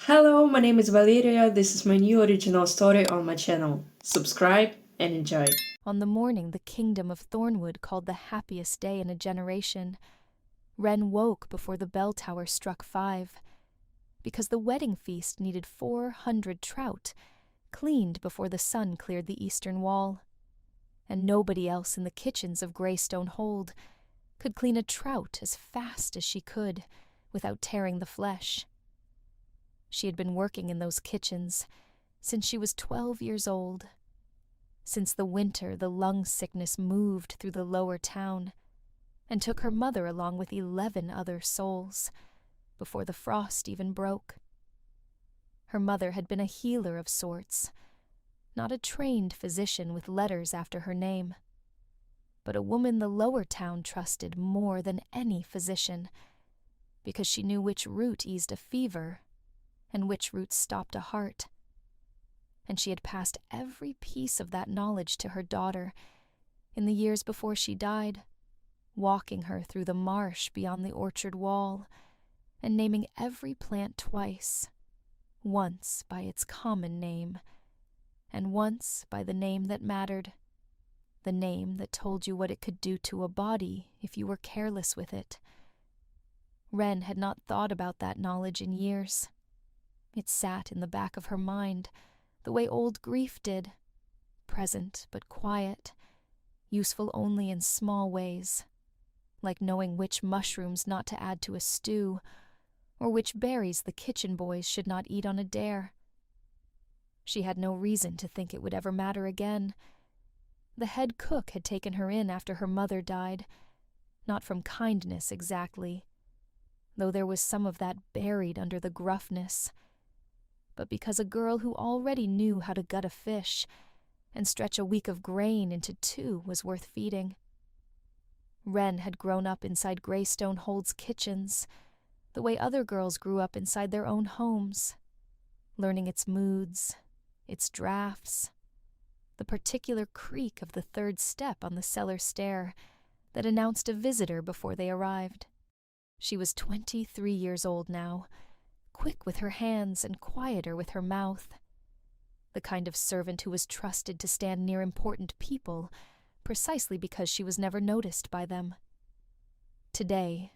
Hello, my name is Valeria. This is my new original story on my channel. Subscribe and enjoy. On the morning the kingdom of Thornwood called the happiest day in a generation, Wren woke before the bell tower struck 5, because the wedding feast needed 400 trout, cleaned before the sun cleared the eastern wall, and nobody else in the kitchens of Greystone Hold could clean a trout as fast as she could without tearing the flesh. She had been working in those kitchens since she was 12 years old. Since the winter the lung sickness moved through the lower town and took her mother along with 11 other souls before the frost even broke. Her mother had been a healer of sorts, not a trained physician with letters after her name, but a woman the lower town trusted more than any physician, because she knew which root eased a fever and which root stopped a heart. And she had passed every piece of that knowledge to her daughter in the years before she died, walking her through the marsh beyond the orchard wall and naming every plant twice, once by its common name, and once by the name that mattered, the name that told you what it could do to a body if you were careless with it. Wren had not thought about that knowledge in years. It sat in the back of her mind, the way old grief did, present but quiet, useful only in small ways, like knowing which mushrooms not to add to a stew, or which berries the kitchen boys should not eat on a dare. She had no reason to think it would ever matter again. The head cook had taken her in after her mother died, not from kindness exactly, though there was some of that buried under the gruffness, but because a girl who already knew how to gut a fish and stretch a week of grain into 2 was worth feeding. Wren had grown up inside Greystone Hold's kitchens, the way other girls grew up inside their own homes, learning its moods, its drafts, the particular creak of the 3rd step on the cellar stair that announced a visitor before they arrived. She was 23 years old now, quick with her hands and quieter with her mouth, the kind of servant who was trusted to stand near important people precisely because she was never noticed by them. Today,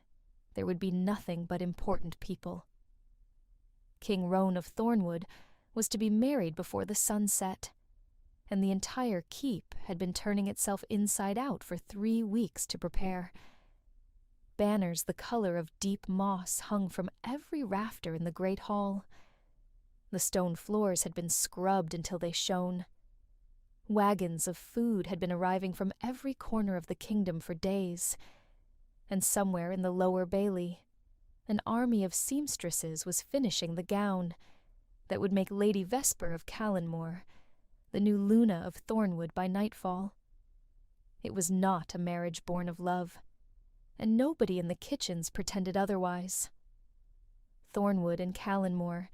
there would be nothing but important people. King Roan of Thornwood was to be married before the sun set, and the entire keep had been turning itself inside out for 3 weeks to prepare. Banners the color of deep moss hung from every rafter in the great hall. The stone floors had been scrubbed until they shone. Wagons of food had been arriving from every corner of the kingdom for days, and somewhere in the lower bailey, an army of seamstresses was finishing the gown that would make Lady Vesper of Callanmore the new Luna of Thornwood by nightfall. It was not a marriage born of love, and nobody in the kitchens pretended otherwise. Thornwood and Callanmore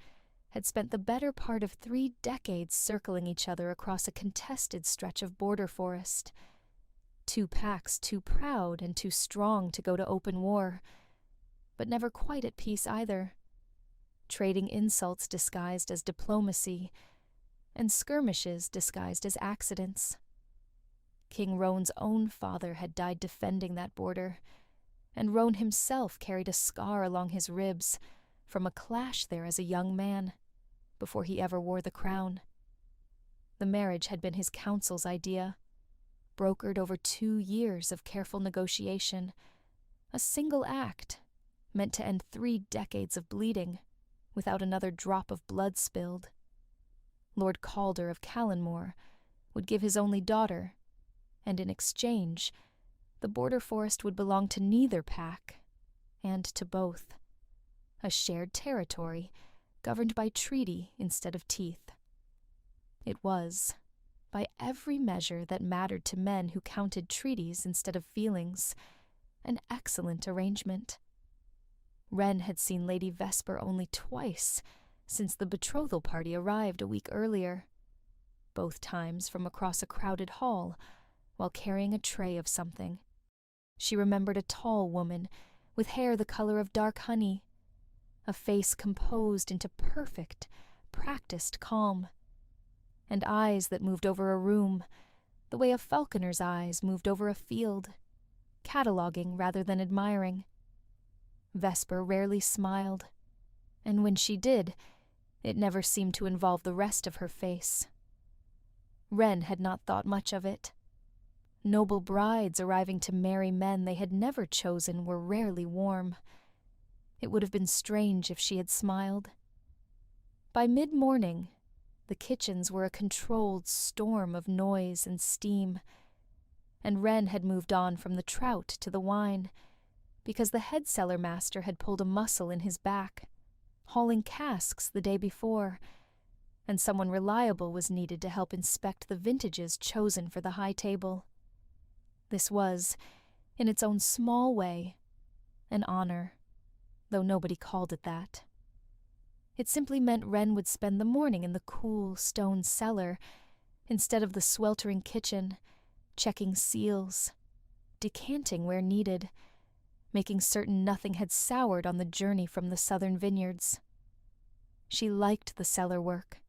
had spent the better part of 3 decades circling each other across a contested stretch of border forest, 2 packs too proud and too strong to go to open war, but never quite at peace either, trading insults disguised as diplomacy and skirmishes disguised as accidents. King Roan's own father had died defending that border, and Roan himself carried a scar along his ribs from a clash there as a young man, before he ever wore the crown. The marriage had been his council's idea, brokered over 2 years of careful negotiation, a single act meant to end 3 decades of bleeding without another drop of blood spilled. Lord Calder of Callanmore would give his only daughter, and in exchange the border forest would belong to neither pack, and to both. A shared territory, governed by treaty instead of teeth. It was, by every measure that mattered to men who counted treaties instead of feelings, an excellent arrangement. Wren had seen Lady Vesper only twice since the betrothal party arrived a week earlier, both times from across a crowded hall while carrying a tray of something. She remembered a tall woman with hair the color of dark honey, a face composed into perfect, practiced calm, and eyes that moved over a room, the way a falconer's eyes moved over a field, cataloguing rather than admiring. Vesper rarely smiled, and when she did, it never seemed to involve the rest of her face. Wren had not thought much of it. Noble brides arriving to marry men they had never chosen were rarely warm. It would have been strange if she had smiled. By mid-morning, the kitchens were a controlled storm of noise and steam, and Wren had moved on from the trout to the wine, because the head cellar master had pulled a muscle in his back, hauling casks the day before, and someone reliable was needed to help inspect the vintages chosen for the high table. This was, in its own small way, an honor, though nobody called it that. It simply meant Wren would spend the morning in the cool stone cellar instead of the sweltering kitchen, checking seals, decanting where needed, making certain nothing had soured on the journey from the southern vineyards. She liked the cellar work.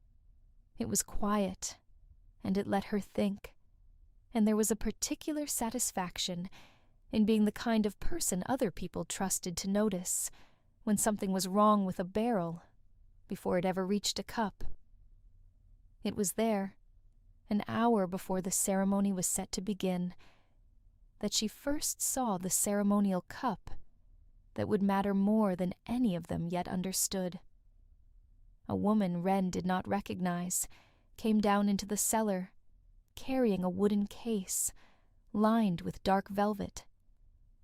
It was quiet, and it let her think, and there was a particular satisfaction in being the kind of person other people trusted to notice when something was wrong with a barrel before it ever reached a cup. It was there, an hour before the ceremony was set to begin, that she first saw the ceremonial cup that would matter more than any of them yet understood. A woman Wren did not recognize came down into the cellar, carrying a wooden case lined with dark velvet,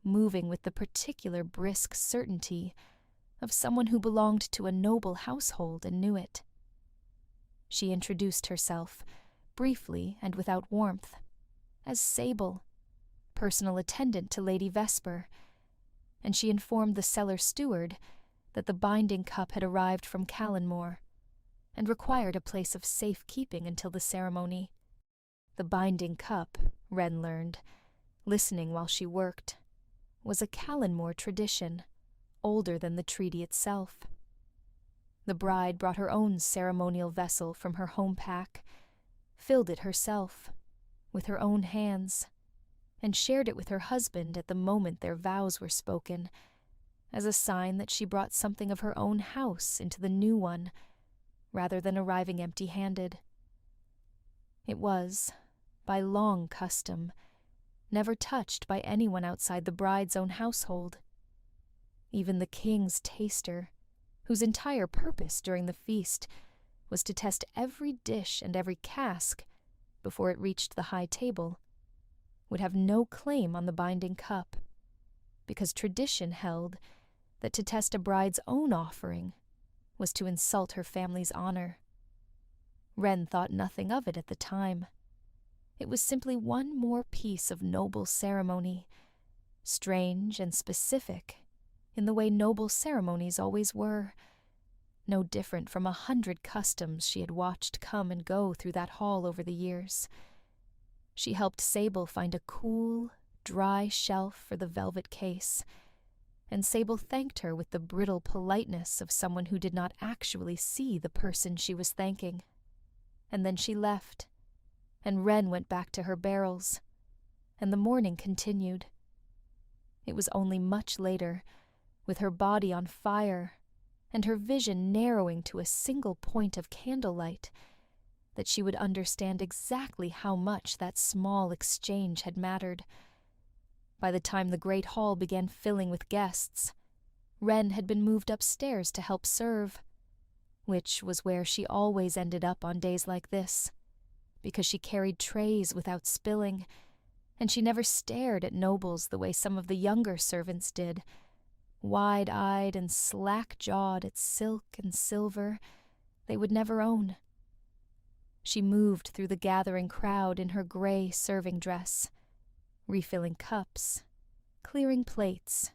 moving with the particular brisk certainty of someone who belonged to a noble household and knew it. She introduced herself, briefly and without warmth, as Sable, personal attendant to Lady Vesper, and she informed the cellar steward that the binding cup had arrived from Callanmore and required a place of safe keeping until the ceremony. The binding cup, Wren learned, listening while she worked, was a Callanmore tradition, older than the treaty itself. The bride brought her own ceremonial vessel from her home pack, filled it herself, with her own hands, and shared it with her husband at the moment their vows were spoken, as a sign that she brought something of her own house into the new one, rather than arriving empty-handed. It was, by long custom, never touched by anyone outside the bride's own household. Even the king's taster, whose entire purpose during the feast was to test every dish and every cask before it reached the high table, would have no claim on the binding cup, because tradition held that to test a bride's own offering was to insult her family's honor. Wren thought nothing of it at the time. It was simply one more piece of noble ceremony, strange and specific in the way noble ceremonies always were, no different from 100 customs she had watched come and go through that hall over the years. She helped Sable find a cool, dry shelf for the velvet case, and Sable thanked her with the brittle politeness of someone who did not actually see the person she was thanking. And then she left, and Wren went back to her barrels, and the morning continued. It was only much later, with her body on fire and her vision narrowing to a single point of candlelight, that she would understand exactly how much that small exchange had mattered. By the time the great hall began filling with guests, Wren had been moved upstairs to help serve, which was where she always ended up on days like this, because she carried trays without spilling, and she never stared at nobles the way some of the younger servants did, wide-eyed and slack-jawed at silk and silver they would never own. She moved through the gathering crowd in her gray serving dress, refilling cups, clearing plates,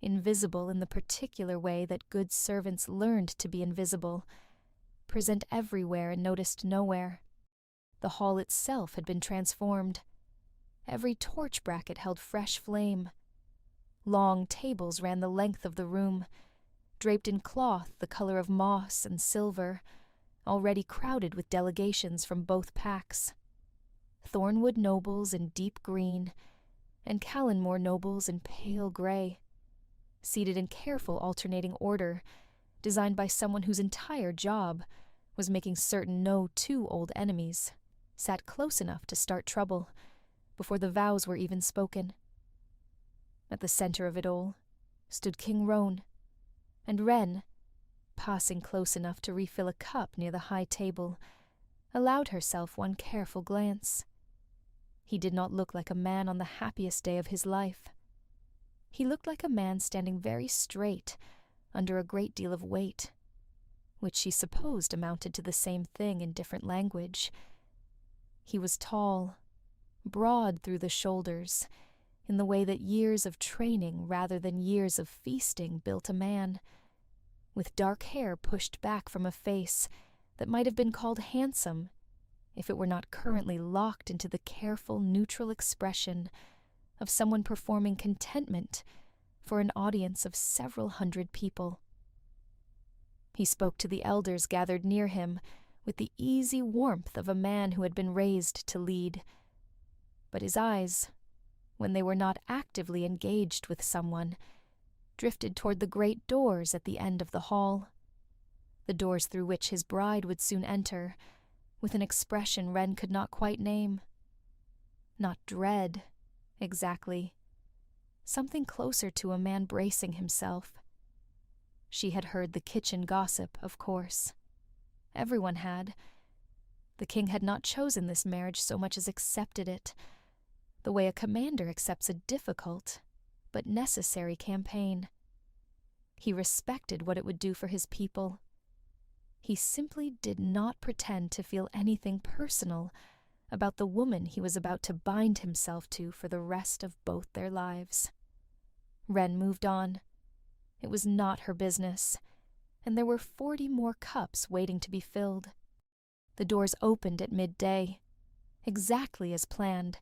invisible in the particular way that good servants learned to be invisible, present everywhere and noticed nowhere. The hall itself had been transformed. Every torch bracket held fresh flame. Long tables ran the length of the room, draped in cloth the color of moss and silver, already crowded with delegations from both packs. Thornwood nobles in deep green, and Callanmore nobles in pale gray, seated in careful alternating order, designed by someone whose entire job was making certain no two old enemies sat close enough to start trouble before the vows were even spoken. At the center of it all stood King Roan, and Wren, passing close enough to refill a cup near the high table, allowed herself one careful glance. He did not look like a man on the happiest day of his life. He looked like a man standing very straight under a great deal of weight, which she supposed amounted to the same thing in different language. He was tall, broad through the shoulders, in the way that years of training rather than years of feasting built a man, with dark hair pushed back from a face that might have been called handsome if it were not currently locked into the careful, neutral expression of someone performing contentment for an audience of several hundred people. He spoke to the elders gathered near him with the easy warmth of a man who had been raised to lead, but his eyes, when they were not actively engaged with someone, drifted toward the great doors at the end of the hall, the doors through which his bride would soon enter, with an expression Wren could not quite name. Not dread, exactly. Something closer to a man bracing himself. She had heard the kitchen gossip, of course. Everyone had. The king had not chosen this marriage so much as accepted it, the way a commander accepts a difficult but necessary campaign. He respected what it would do for his people. He simply did not pretend to feel anything personal about the woman he was about to bind himself to for the rest of both their lives. Wren moved on. It was not her business, and there were 40 more cups waiting to be filled. The doors opened at midday, exactly as planned,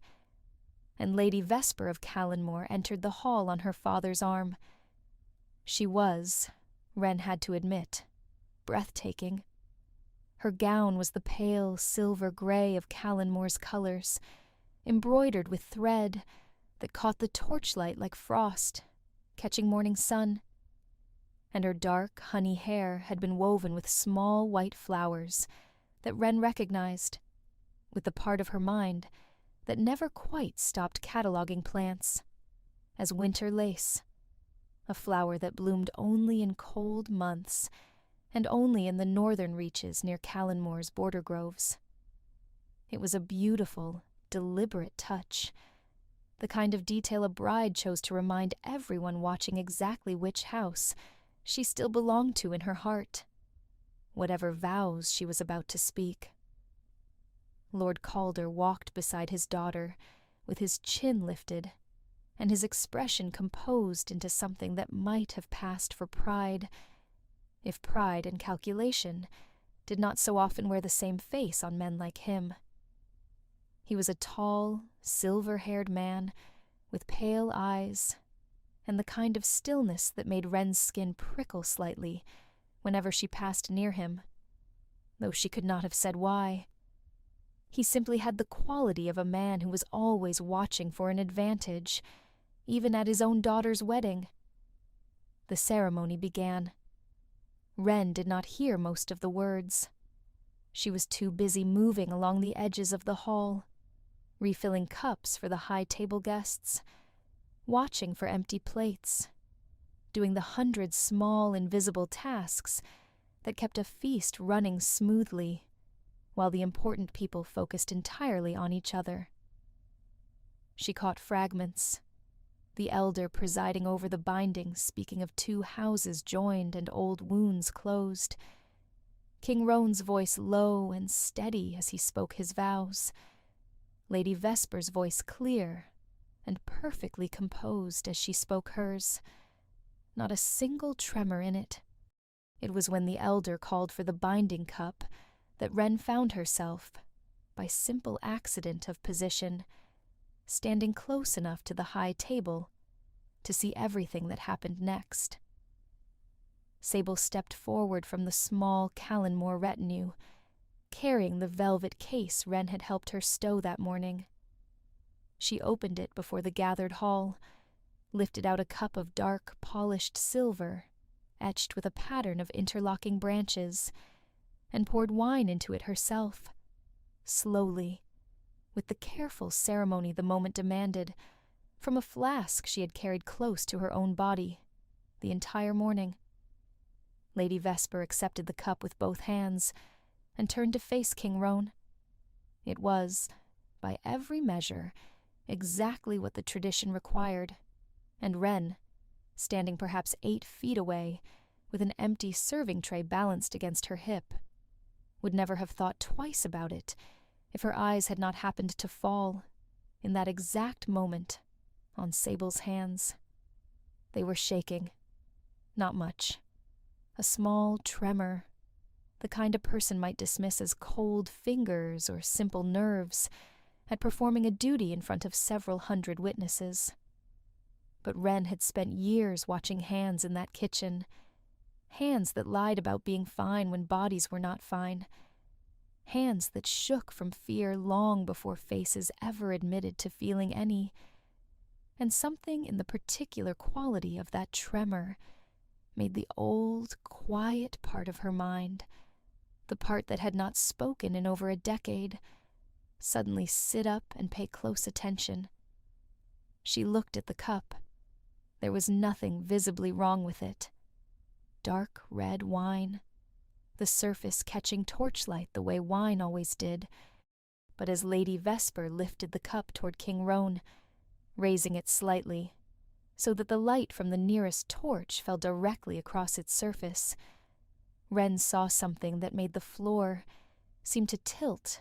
and Lady Vesper of Callanmore entered the hall on her father's arm. She was, Wren had to admit, breathtaking. Her gown was the pale silver gray of Callanmore's colors, embroidered with thread that caught the torchlight like frost, catching morning sun, and her dark honey hair had been woven with small white flowers that Wren recognized, with the part of her mind that never quite stopped cataloging plants, as winter lace, a flower that bloomed only in cold months and only in the northern reaches near Callanmore's border groves. It was a beautiful, deliberate touch, the kind of detail a bride chose to remind everyone watching exactly which house she still belonged to in her heart, whatever vows she was about to speak. Lord Calder walked beside his daughter with his chin lifted and his expression composed into something that might have passed for pride, if pride and calculation did not so often wear the same face on men like him. He was a tall, silver-haired man with pale eyes and the kind of stillness that made Wren's skin prickle slightly whenever she passed near him, though she could not have said why. He simply had the quality of a man who was always watching for an advantage, even at his own daughter's wedding. The ceremony began. Wren did not hear most of the words. She was too busy moving along the edges of the hall, refilling cups for the high table guests, watching for empty plates, doing the 100 small invisible tasks that kept a feast running smoothly, while the important people focused entirely on each other. She caught fragments, the elder presiding over the binding, speaking of 2 houses joined and old wounds closed, King Roan's voice low and steady as he spoke his vows, Lady Vesper's voice clear and perfectly composed as she spoke hers, not a single tremor in it. It was when the elder called for the binding cup that Wren found herself, by simple accident of position, standing close enough to the high table to see everything that happened next. Sable stepped forward from the small Callanmore retinue, carrying the velvet case Wren had helped her stow that morning. She opened it before the gathered hall, lifted out a cup of dark, polished silver, etched with a pattern of interlocking branches, and poured wine into it herself, slowly, with the careful ceremony the moment demanded, from a flask she had carried close to her own body the entire morning. Lady Vesper accepted the cup with both hands and turned to face King Roan. It was, by every measure, exactly what the tradition required, and Wren, standing perhaps 8 feet away, with an empty serving tray balanced against her hip, would never have thought twice about it if her eyes had not happened to fall, in that exact moment, on Sable's hands. They were shaking. Not much. A small tremor, the kind a person might dismiss as cold fingers or simple nerves, at performing a duty in front of several hundred witnesses. But Wren had spent years watching hands in that kitchen, hands that lied about being fine when bodies were not fine, hands that shook from fear long before faces ever admitted to feeling any, and something in the particular quality of that tremor made the old, quiet part of her mind, the part that had not spoken in over a decade, suddenly sit up and pay close attention. She looked at the cup. There was nothing visibly wrong with it. Dark red wine, the surface catching torchlight the way wine always did, but as Lady Vesper lifted the cup toward King Roan, raising it slightly, so that the light from the nearest torch fell directly across its surface, Wren saw something that made the floor seem to tilt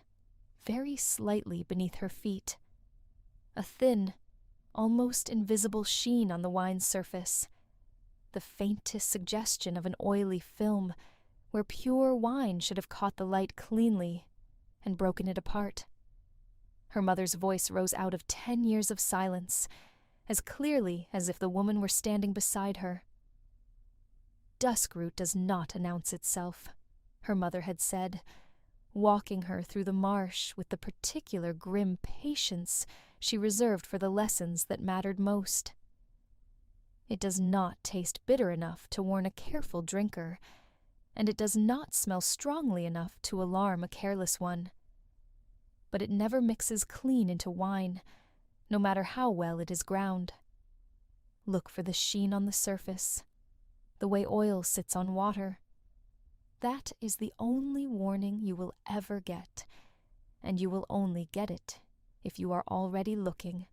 very slightly beneath her feet. A thin, almost invisible sheen on the wine's surface, the faintest suggestion of an oily film where pure wine should have caught the light cleanly and broken it apart. Her mother's voice rose out of 10 years of silence, as clearly as if the woman were standing beside her. Duskroot does not announce itself, her mother had said, walking her through the marsh with the particular grim patience she reserved for the lessons that mattered most. It does not taste bitter enough to warn a careful drinker, and it does not smell strongly enough to alarm a careless one. But it never mixes clean into wine, no matter how well it is ground. Look for the sheen on the surface, the way oil sits on water. That is the only warning you will ever get, and you will only get it if you are already looking.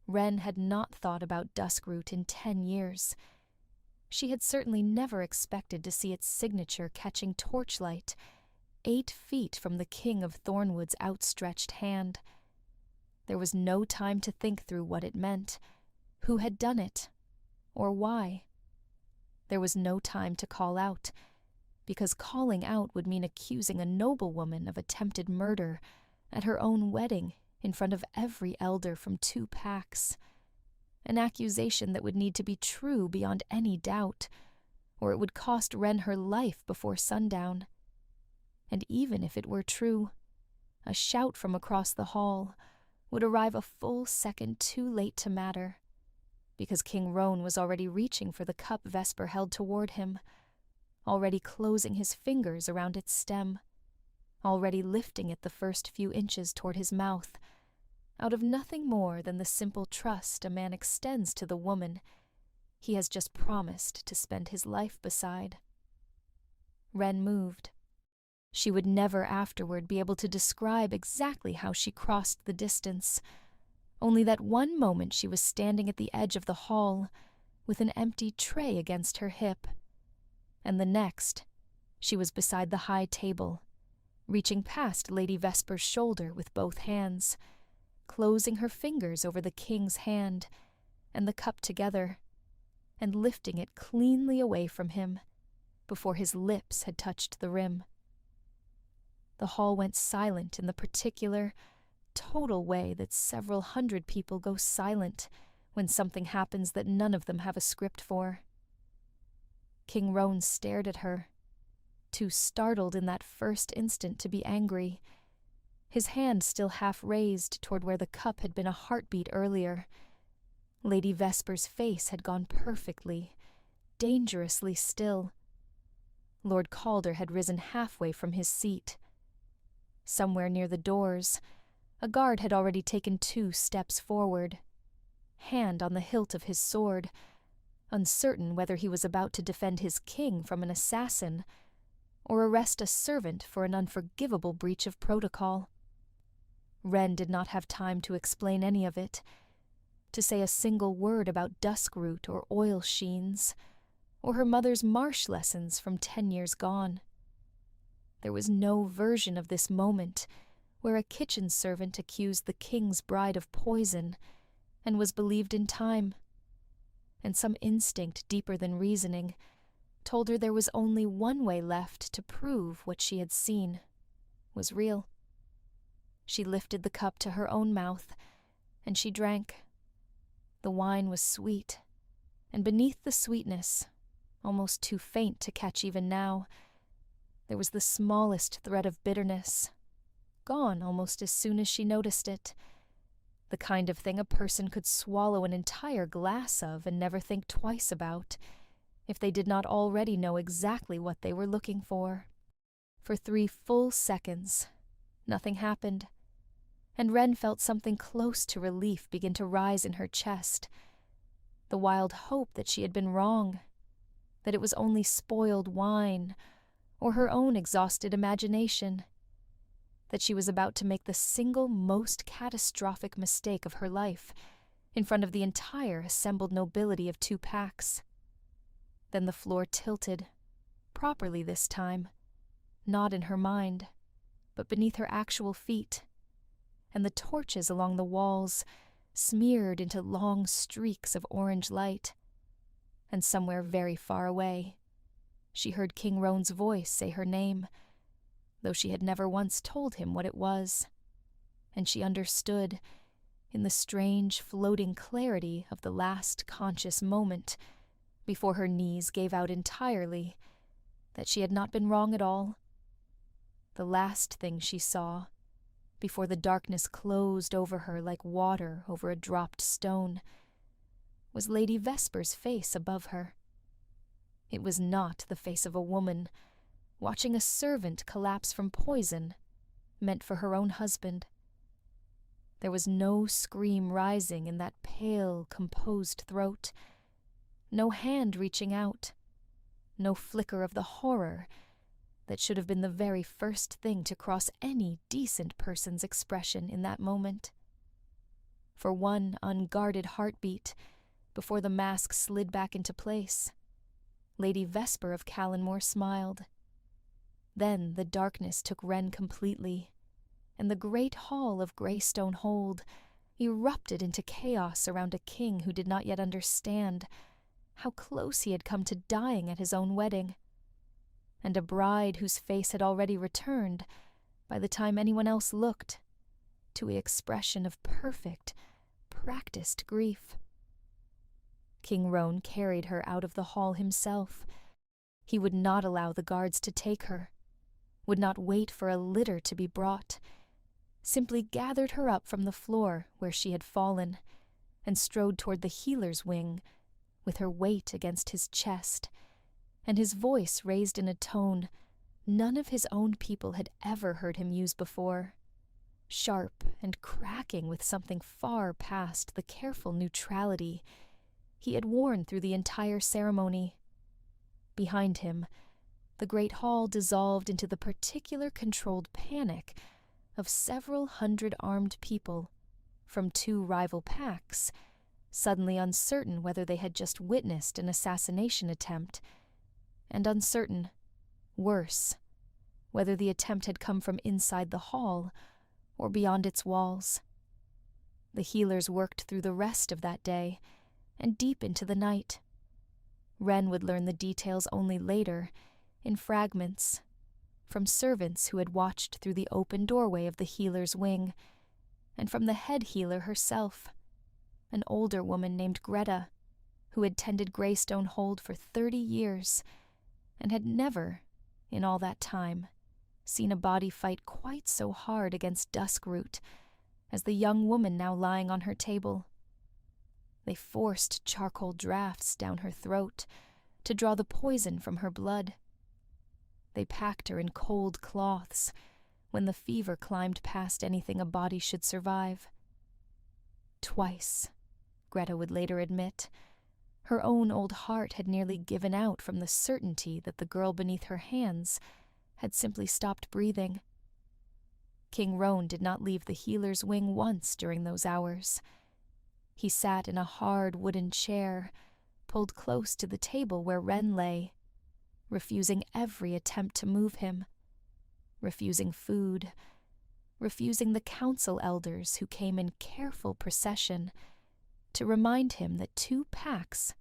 Wren had not thought about Duskroot in 10 years. She had certainly never expected to see its signature catching torchlight 8 feet from the King of Thornwood's outstretched hand. There was no time to think through what it meant, who had done it, or why. There was no time to call out, because calling out would mean accusing a noblewoman of attempted murder at her own wedding in front of every elder from 2 packs. An accusation that would need to be true beyond any doubt, or it would cost Wren her life before sundown. And even if it were true, a shout from across the hall would arrive a full second too late to matter, because King Roan was already reaching for the cup Vesper held toward him, already closing his fingers around its stem, already lifting it the first few inches toward his mouth, out of nothing more than the simple trust a man extends to the woman he has just promised to spend his life beside. Wren moved. She would never afterward be able to describe exactly how she crossed the distance, only that one moment she was standing at the edge of the hall with an empty tray against her hip, and the next she was beside the high table, reaching past Lady Vesper's shoulder with both hands, closing her fingers over the king's hand and the cup together, and lifting it cleanly away from him before his lips had touched the rim. The hall went silent in the particular, total way that several hundred people go silent when something happens that none of them have a script for. King Roan stared at her, too startled in that first instant to be angry, his hand still half raised toward where the cup had been a heartbeat earlier. Lady Vesper's face had gone perfectly, dangerously still. Lord Calder had risen halfway from his seat. Somewhere near the doors, a guard had already taken 2 steps forward, hand on the hilt of his sword, uncertain whether he was about to defend his king from an assassin or arrest a servant for an unforgivable breach of protocol. Wren did not have time to explain any of it, to say a single word about duskroot or oil sheens, or her mother's marsh lessons from 10 years gone. There was no version of this moment where a kitchen servant accused the king's bride of poison and was believed in time, and some instinct deeper than reasoning told her there was only one way left to prove what she had seen was real. She lifted the cup to her own mouth, and she drank. The wine was sweet, and beneath the sweetness, almost too faint to catch even now, there was the smallest thread of bitterness, gone almost as soon as she noticed it, the kind of thing a person could swallow an entire glass of and never think twice about, if they did not already know exactly what they were looking for. For 3 full seconds, nothing happened, and Wren felt something close to relief begin to rise in her chest, the wild hope that she had been wrong, that it was only spoiled wine, or her own exhausted imagination, that she was about to make the single most catastrophic mistake of her life in front of the entire assembled nobility of 2 packs. Then the floor tilted, properly this time, not in her mind, but beneath her actual feet, and the torches along the walls smeared into long streaks of orange light. And somewhere very far away, she heard King Roan's voice say her name, though she had never once told him what it was, and she understood, in the strange floating clarity of the last conscious moment, before her knees gave out entirely, that she had not been wrong at all. The last thing she saw, before the darkness closed over her like water over a dropped stone, was Lady Vesper's face above her. It was not the face of a woman, watching a servant collapse from poison, meant for her own husband. There was no scream rising in that pale, composed throat, no hand reaching out, no flicker of the horror that should have been the very first thing to cross any decent person's expression in that moment. For one unguarded heartbeat, before the mask slid back into place, Lady Vesper of Callanmore smiled. Then the darkness took Wren completely, and the great hall of Greystone Hold erupted into chaos around a king who did not yet understand how close he had come to dying at his own wedding, and a bride whose face had already returned, by the time anyone else looked, to an expression of perfect, practiced grief. King Roan carried her out of the hall himself. He would not allow the guards to take her, would not wait for a litter to be brought, simply gathered her up from the floor where she had fallen, and strode toward the healer's wing, with her weight against his chest, and his voice raised in a tone none of his own people had ever heard him use before, sharp and cracking with something far past the careful neutrality he had worn through the entire ceremony. Behind him, the great hall dissolved into the particular controlled panic of several hundred armed people from 2 rival packs, suddenly uncertain whether they had just witnessed an assassination attempt, and uncertain, worse, whether the attempt had come from inside the hall or beyond its walls. The healers worked through the rest of that day and deep into the night. Wren would learn the details only later, in fragments, from servants who had watched through the open doorway of the healer's wing, and from the head healer herself, an older woman named Greta, who had tended Greystone Hold for 30 years, and had never, in all that time, seen a body fight quite so hard against Duskroot as the young woman now lying on her table. They forced charcoal draughts down her throat to draw the poison from her blood. They packed her in cold cloths when the fever climbed past anything a body should survive. Twice, Greta would later admit, her own old heart had nearly given out from the certainty that the girl beneath her hands had simply stopped breathing. King Roan did not leave the healer's wing once during those hours. He sat in a hard wooden chair, pulled close to the table where Wren lay, refusing every attempt to move him, refusing food, refusing the council elders who came in careful procession to remind him that 2 packs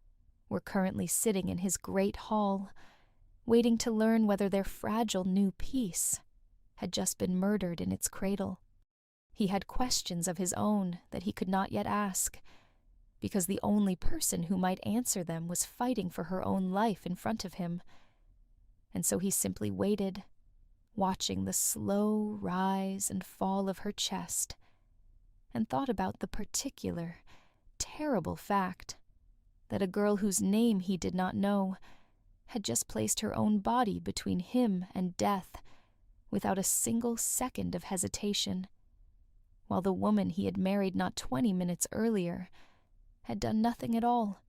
were currently sitting in his great hall, waiting to learn whether their fragile new peace had just been murdered in its cradle. He had questions of his own that he could not yet ask, because the only person who might answer them was fighting for her own life in front of him. And so he simply waited, watching the slow rise and fall of her chest, and thought about the particular, terrible fact that a girl whose name he did not know had just placed her own body between him and death without a single second of hesitation, while the woman he had married not 20 minutes earlier had done nothing at all.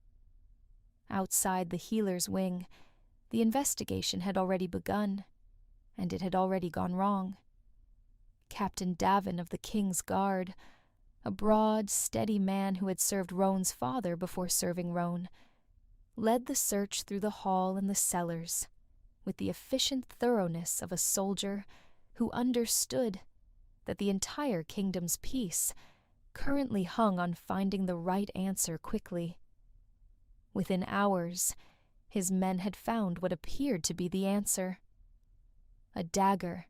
Outside the healer's wing, the investigation had already begun, and it had already gone wrong. Captain Davin of the King's Guard, a broad, steady man who had served Roan's father before serving Roan, led the search through the hall and the cellars with the efficient thoroughness of a soldier who understood that the entire kingdom's peace currently hung on finding the right answer quickly. Within hours, his men had found what appeared to be the answer. A dagger,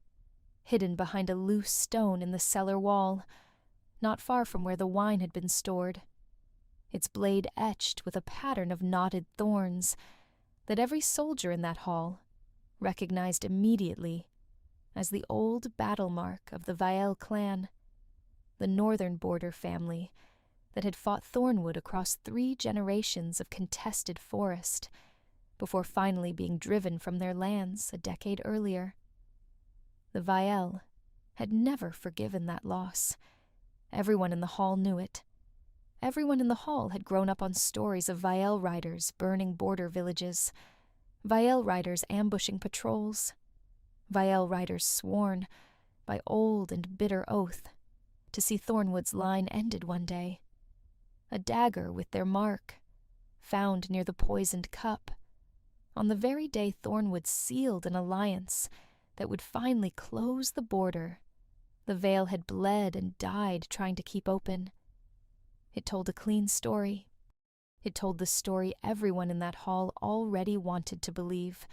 hidden behind a loose stone in the cellar wall, not far from where the wine had been stored, its blade etched with a pattern of knotted thorns that every soldier in that hall recognized immediately as the old battle mark of the Vael clan, the northern border family that had fought Thornwood across 3 generations of contested forest before finally being driven from their lands a decade earlier. The Vael had never forgiven that loss. Everyone in the hall knew it. Everyone in the hall had grown up on stories of Vael riders burning border villages, Vael riders ambushing patrols, Vael riders sworn, by old and bitter oath, to see Thornwood's line ended one day. A dagger with their mark, found near the poisoned cup, on the very day Thornwood sealed an alliance that would finally close the border the Vale had bled and died trying to keep open. It told a clean story. It told the story everyone in that hall already wanted to believe,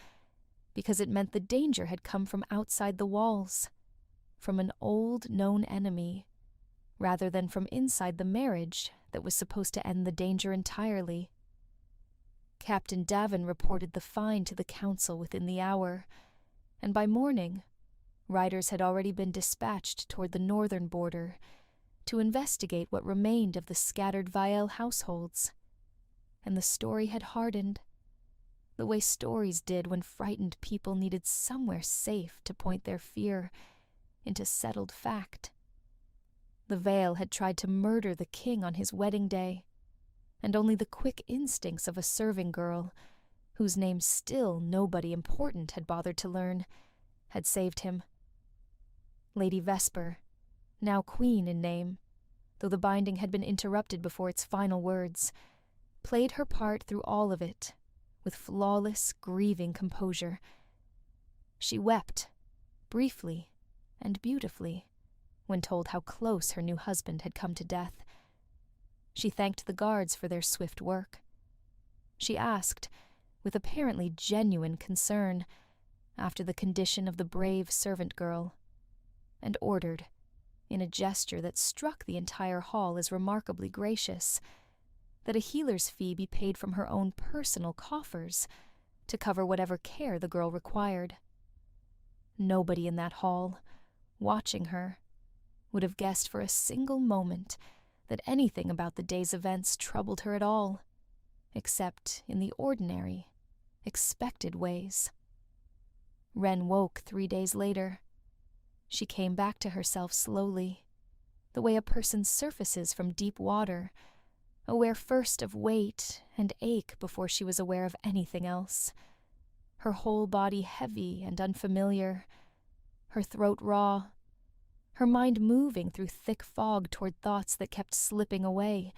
because it meant the danger had come from outside the walls, from an old known enemy, rather than from inside the marriage that was supposed to end the danger entirely. Captain Davin reported the find to the council within the hour, and by morning, riders had already been dispatched toward the northern border to investigate what remained of the scattered Vael households. And the story had hardened, the way stories did when frightened people needed somewhere safe to point their fear into settled fact. The Vale had tried to murder the king on his wedding day, and only the quick instincts of a serving girl, whose name still nobody important had bothered to learn, had saved him. Lady Vesper, now queen in name, though the binding had been interrupted before its final words, played her part through all of it with flawless, grieving composure. She wept, briefly and beautifully, when told how close her new husband had come to death. She thanked the guards for their swift work. She asked, with apparently genuine concern, after the condition of the brave servant girl, and ordered, in a gesture that struck the entire hall as remarkably gracious, that a healer's fee be paid from her own personal coffers to cover whatever care the girl required. Nobody in that hall, watching her, would have guessed for a single moment that anything about the day's events troubled her at all, except in the ordinary, expected ways. Wren woke 3 days later. She came back to herself slowly, the way a person surfaces from deep water, aware first of weight and ache before she was aware of anything else. Her whole body heavy and unfamiliar, her throat raw, her mind moving through thick fog toward thoughts that kept slipping away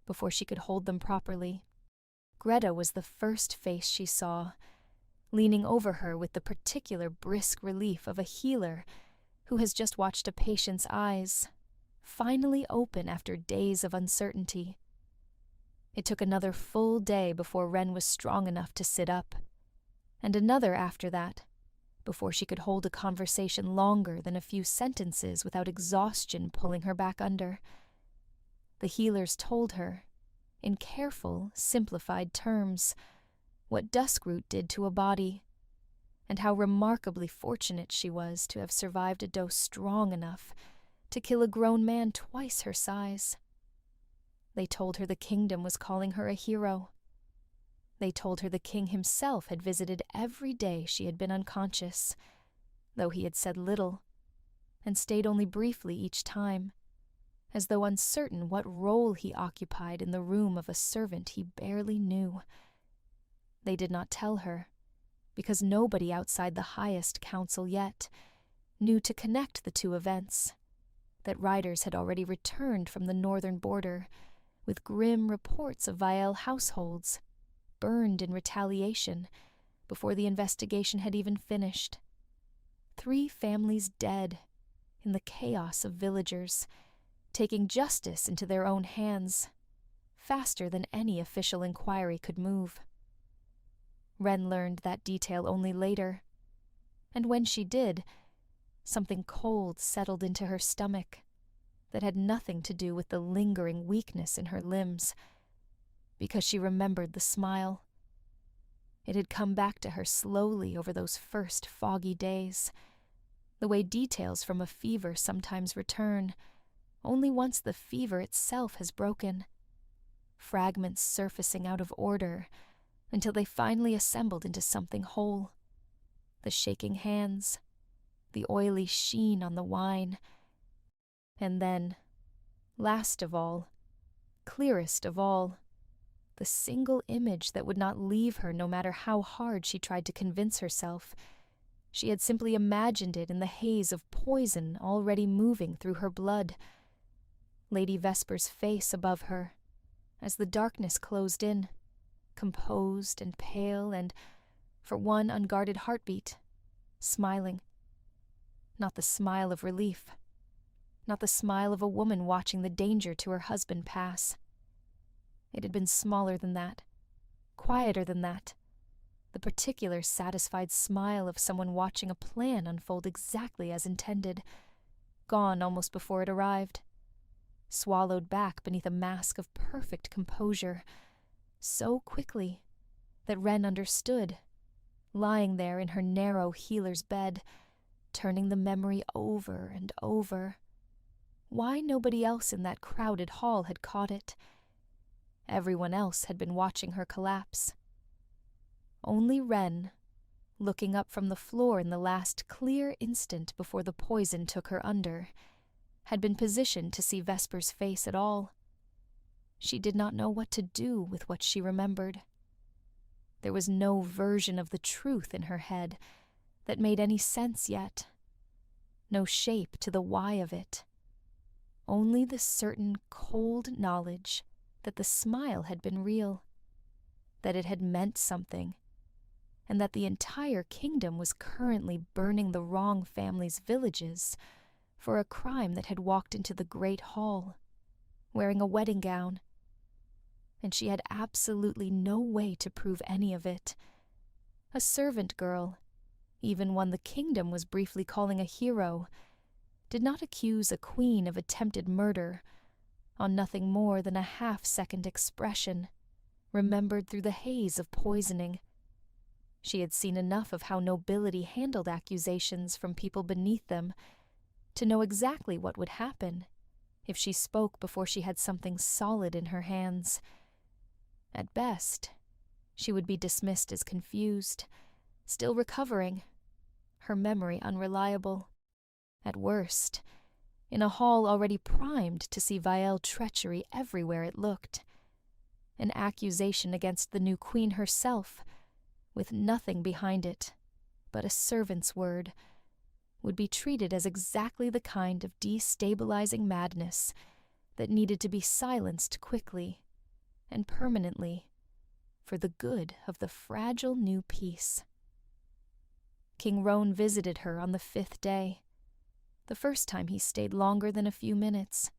before she could hold them properly. Greta was the first face she saw, leaning over her with the particular brisk relief of a healer who has just watched a patient's eyes finally open after days of uncertainty. It took another full day before Wren was strong enough to sit up, and another after that, before she could hold a conversation longer than a few sentences without exhaustion pulling her back under. The healers told her, in careful, simplified terms, what duskroot did to a body, and how remarkably fortunate she was to have survived a dose strong enough to kill a grown man twice her size. They told her the kingdom was calling her a hero. They told her the king himself had visited every day she had been unconscious, though he had said little, and stayed only briefly each time, as though uncertain what role he occupied in the room of a servant he barely knew. They did not tell her, because nobody outside the highest council yet knew to connect the two events, that riders had already returned from the northern border with grim reports of Vielle households burned in retaliation before the investigation had even finished. 3 families dead in the chaos of villagers, taking justice into their own hands, faster than any official inquiry could move. Wren learned that detail only later, and when she did, something cold settled into her stomach that had nothing to do with the lingering weakness in her limbs, because she remembered the smile. It had come back to her slowly over those first foggy days, the way details from a fever sometimes return, only once the fever itself has broken, fragments surfacing out of order until they finally assembled into something whole. The shaking hands, the oily sheen on the wine, and then, last of all, clearest of all, the single image that would not leave her no matter how hard she tried to convince herself. She had simply imagined it in the haze of poison already moving through her blood. Lady Vesper's face above her, as the darkness closed in, composed and pale and, for one unguarded heartbeat, smiling. Not the smile of relief, not the smile of a woman watching the danger to her husband pass. It had been smaller than that, quieter than that, the particular satisfied smile of someone watching a plan unfold exactly as intended, gone almost before it arrived, swallowed back beneath a mask of perfect composure, so quickly that Wren understood, lying there in her narrow healer's bed, turning the memory over and over, why nobody else in that crowded hall had caught it. Everyone else had been watching her collapse. Only Wren, looking up from the floor in the last clear instant before the poison took her under, had been positioned to see Vesper's face at all. She did not know what to do with what she remembered. There was no version of the truth in her head that made any sense yet, no shape to the why of it, only the certain cold knowledge that the smile had been real, that it had meant something, and that the entire kingdom was currently burning the wrong family's villages for a crime that had walked into the great hall, wearing a wedding gown, and she had absolutely no way to prove any of it. A servant girl, even one the kingdom was briefly calling a hero, did not accuse a queen of attempted murder on nothing more than a half-second expression, remembered through the haze of poisoning. She had seen enough of how nobility handled accusations from people beneath them to know exactly what would happen if she spoke before she had something solid in her hands. At best, she would be dismissed as confused, still recovering, her memory unreliable. At worst, in a hall already primed to see vile treachery everywhere it looked, an accusation against the new queen herself, with nothing behind it but a servant's word, would be treated as exactly the kind of destabilizing madness that needed to be silenced quickly and permanently for the good of the fragile new peace. King Roan visited her on the 5th day, the first time he stayed longer than a few minutes.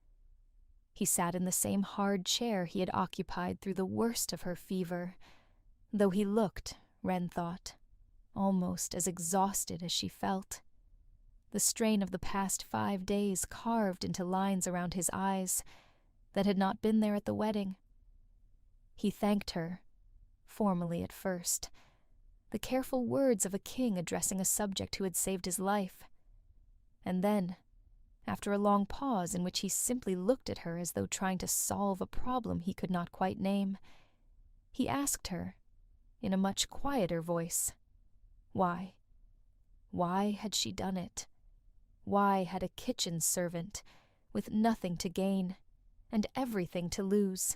He sat in the same hard chair he had occupied through the worst of her fever, though he looked, Wren thought, almost as exhausted as she felt. The strain of the past 5 days carved into lines around his eyes that had not been there at the wedding. He thanked her, formally at first, the careful words of a king addressing a subject who had saved his life. And then, after a long pause in which he simply looked at her as though trying to solve a problem he could not quite name, he asked her, in a much quieter voice, why? Why had she done it? Why had a kitchen servant, with nothing to gain and everything to lose,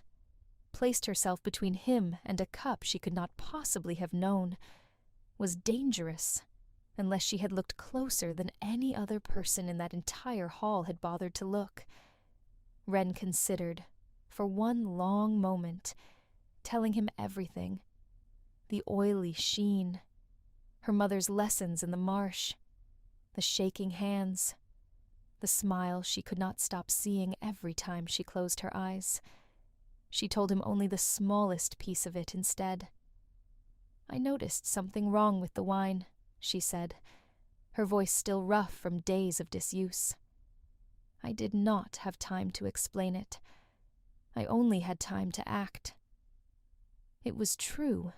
placed herself between him and a cup she could not possibly have known was dangerous unless she had looked closer than any other person in that entire hall had bothered to look? Wren considered, for one long moment, telling him everything. The oily sheen, her mother's lessons in the marsh, the shaking hands, the smile she could not stop seeing every time she closed her eyes. She told him only the smallest piece of it instead. "I noticed something wrong with the wine," she said, her voice still rough from days of disuse. "I did not have time to explain it. I only had time to act." It was true,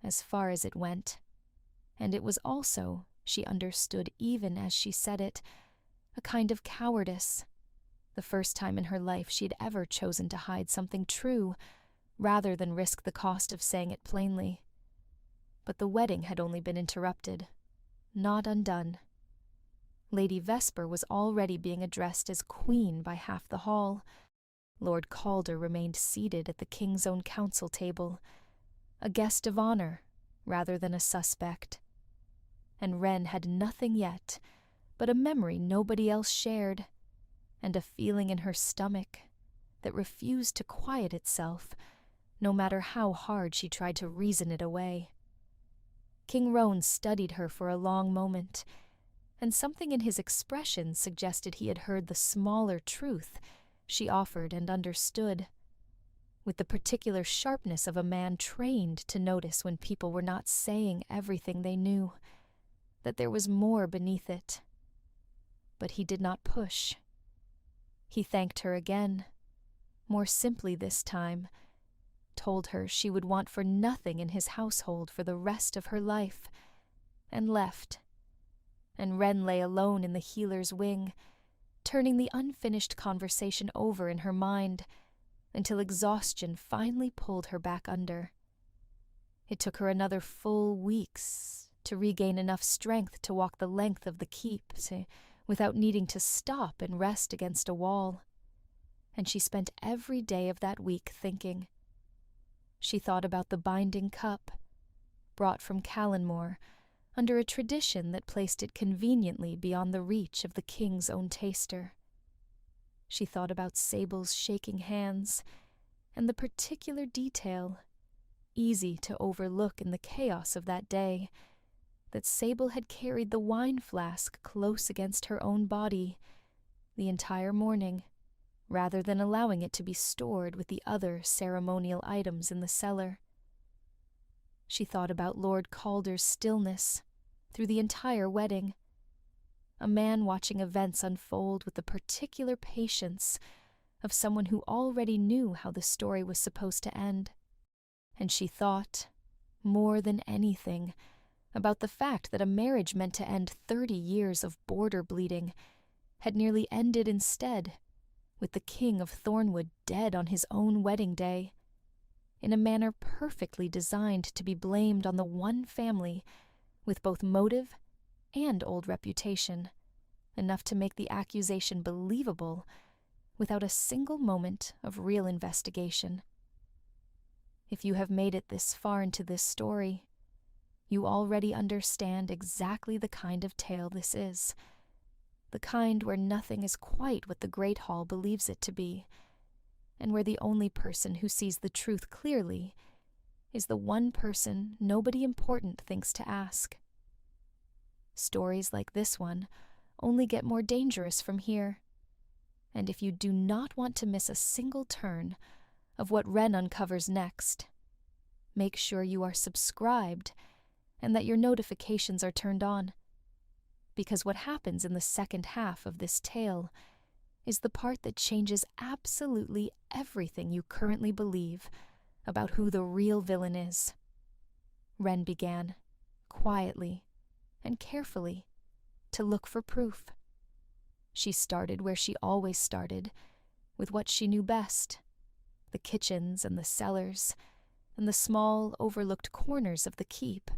as far as it went, and it was also, she understood even as she said it, a kind of cowardice, the first time in her life she had ever chosen to hide something true, rather than risk the cost of saying it plainly. But the wedding had only been interrupted, not undone. Lady Vesper was already being addressed as queen by half the hall. Lord Calder remained seated at the king's own council table, a guest of honor rather than a suspect. And Wren had nothing yet but a memory nobody else shared, and a feeling in her stomach that refused to quiet itself, no matter how hard she tried to reason it away. King Roan studied her for a long moment, and something in his expression suggested he had heard the smaller truth she offered and understood, with the particular sharpness of a man trained to notice when people were not saying everything they knew, that there was more beneath it. But he did not push. He thanked her again, more simply this time, told her she would want for nothing in his household for the rest of her life, and left. And Wren lay alone in the healer's wing, turning the unfinished conversation over in her mind, until exhaustion finally pulled her back under. It took her another full weeks to regain enough strength to walk the length of the keep, without needing to stop and rest against a wall. And she spent every day of that week thinking. She thought about the binding cup, brought from Callanmore, under a tradition that placed it conveniently beyond the reach of the king's own taster. She thought about Sable's shaking hands, and the particular detail, easy to overlook in the chaos of that day, that Sable had carried the wine flask close against her own body the entire morning, rather than allowing it to be stored with the other ceremonial items in the cellar. She thought about Lord Calder's stillness through the entire wedding, a man watching events unfold with the particular patience of someone who already knew how the story was supposed to end. And she thought, more than anything, about the fact that a marriage meant to end 30 years of border bleeding had nearly ended instead, with the King of Thornwood dead on his own wedding day, in a manner perfectly designed to be blamed on the one family with both motive and old reputation, enough to make the accusation believable without a single moment of real investigation. If you have made it this far into this story, you already understand exactly the kind of tale this is, the kind where nothing is quite what the Great Hall believes it to be, and where the only person who sees the truth clearly is the one person nobody important thinks to ask. Stories like this one only get more dangerous from here, and if you do not want to miss a single turn of what Wren uncovers next, make sure you are subscribed and that your notifications are turned on, because what happens in the second half of this tale is the part that changes absolutely everything you currently believe about who the real villain is. Wren began, quietly and carefully, to look for proof. She started where she always started, with what she knew best: the kitchens and the cellars, and the small, overlooked corners of the keep,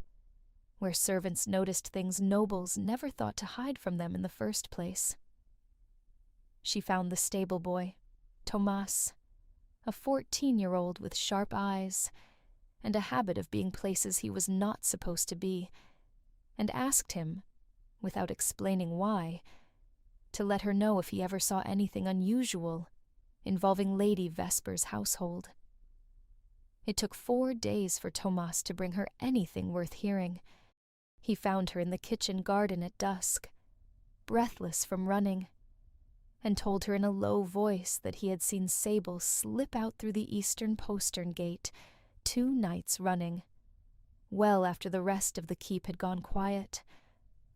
where servants noticed things nobles never thought to hide from them in the first place. She found the stable boy, Tomas, a 14-year-old with sharp eyes and a habit of being places he was not supposed to be, and asked him, without explaining why, to let her know if he ever saw anything unusual involving Lady Vesper's household. It took 4 days for Tomas to bring her anything worth hearing. He found her in the kitchen garden at dusk, breathless from running, and told her in a low voice that he had seen Sable slip out through the eastern postern gate 2 nights running, well after the rest of the keep had gone quiet,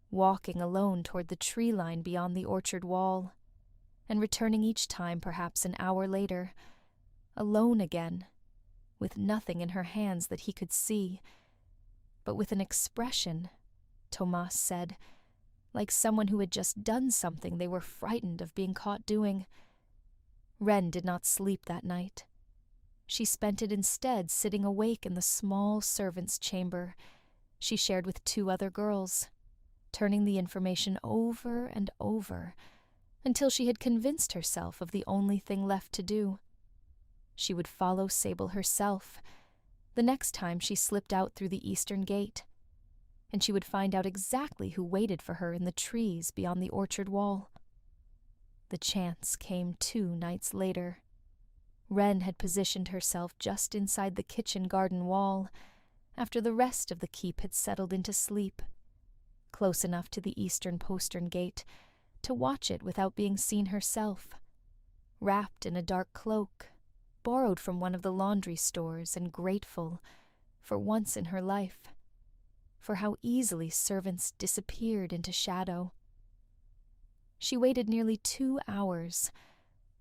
walking alone toward the tree line beyond the orchard wall, and returning each time perhaps an hour later, alone again, with nothing in her hands that he could see, but with an expression, Tomas said, like someone who had just done something they were frightened of being caught doing. Wren did not sleep that night. She spent it instead sitting awake in the small servants' chamber she shared with 2 other girls, turning the information over and over until she had convinced herself of the only thing left to do. She would follow Sable herself the next time she slipped out through the eastern gate, and she would find out exactly who waited for her in the trees beyond the orchard wall. The chance came 2 nights later. Wren had positioned herself just inside the kitchen garden wall after the rest of the keep had settled into sleep, close enough to the eastern postern gate to watch it without being seen herself, wrapped in a dark cloak, borrowed from one of the laundry stores, and grateful, for once in her life, for how easily servants disappeared into shadow. She waited nearly 2 hours,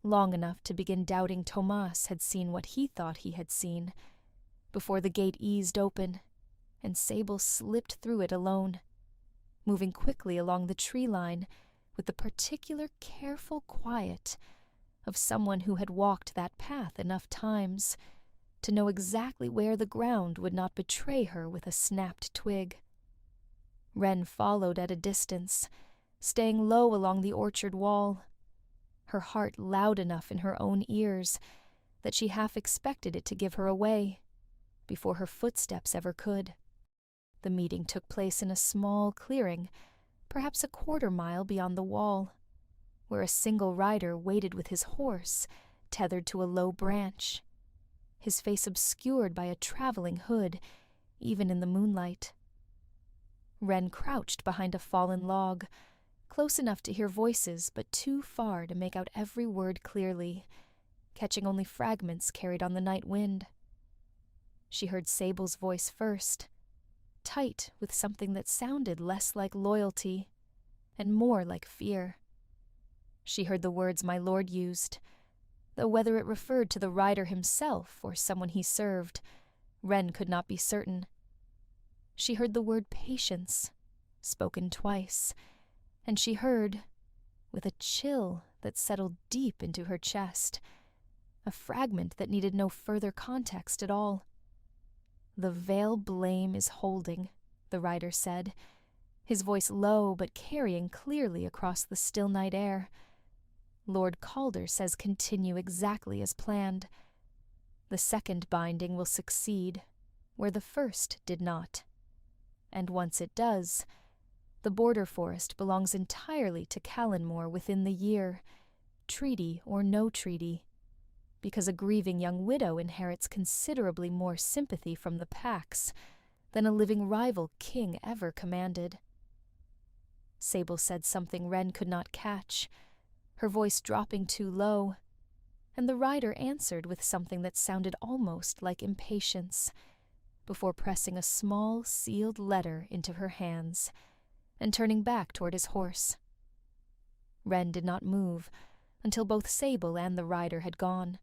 long enough to begin doubting Tomas had seen what he thought he had seen, before the gate eased open, and Sable slipped through it alone, moving quickly along the tree line with the particular careful quiet of someone who had walked that path enough times to know exactly where the ground would not betray her with a snapped twig. Wren followed at a distance, staying low along the orchard wall, her heart loud enough in her own ears that she half expected it to give her away before her footsteps ever could. The meeting took place in a small clearing, perhaps a 1/4 mile beyond the wall, where a single rider waited with his horse tethered to a low branch, his face obscured by a traveling hood, even in the moonlight. Wren crouched behind a fallen log, close enough to hear voices but too far to make out every word clearly, catching only fragments carried on the night wind. She heard Sable's voice first, tight with something that sounded less like loyalty and more like fear. She heard the words my lord used, though whether it referred to the rider himself or someone he served, Wren could not be certain. She heard the word patience, spoken twice, and she heard, with a chill that settled deep into her chest, a fragment that needed no further context at all. "The veil blame is holding," the rider said, his voice low but carrying clearly across the still night air. "Lord Calder says continue exactly as planned. The second binding will succeed, where the first did not. And once it does, the border forest belongs entirely to Callanmore within the year, treaty or no treaty, because a grieving young widow inherits considerably more sympathy from the Pax than a living rival king ever commanded." Sable said something Wren could not catch, her voice dropping too low, and the rider answered with something that sounded almost like impatience, before pressing a small, sealed letter into her hands and turning back toward his horse. Wren did not move until both Sable and the rider had gone.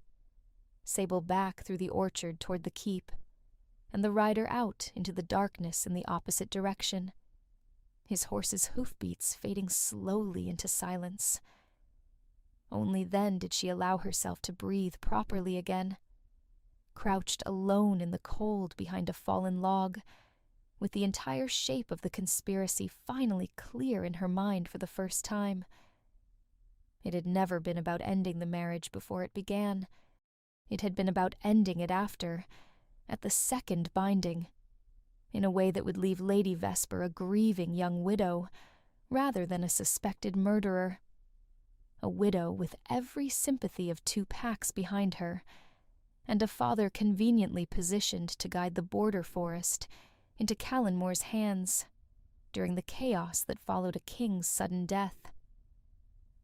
Sable back through the orchard toward the keep, and the rider out into the darkness in the opposite direction, his horse's hoofbeats fading slowly into silence. Only then did she allow herself to breathe properly again, crouched alone in the cold behind a fallen log, with the entire shape of the conspiracy finally clear in her mind for the first time. It had never been about ending the marriage before it began. It had been about ending it after, at the second binding, in a way that would leave Lady Vesper a grieving young widow, rather than a suspected murderer. A widow with every sympathy of 2 packs behind her, and a father conveniently positioned to guide the border forest into Callanmore's hands during the chaos that followed a king's sudden death.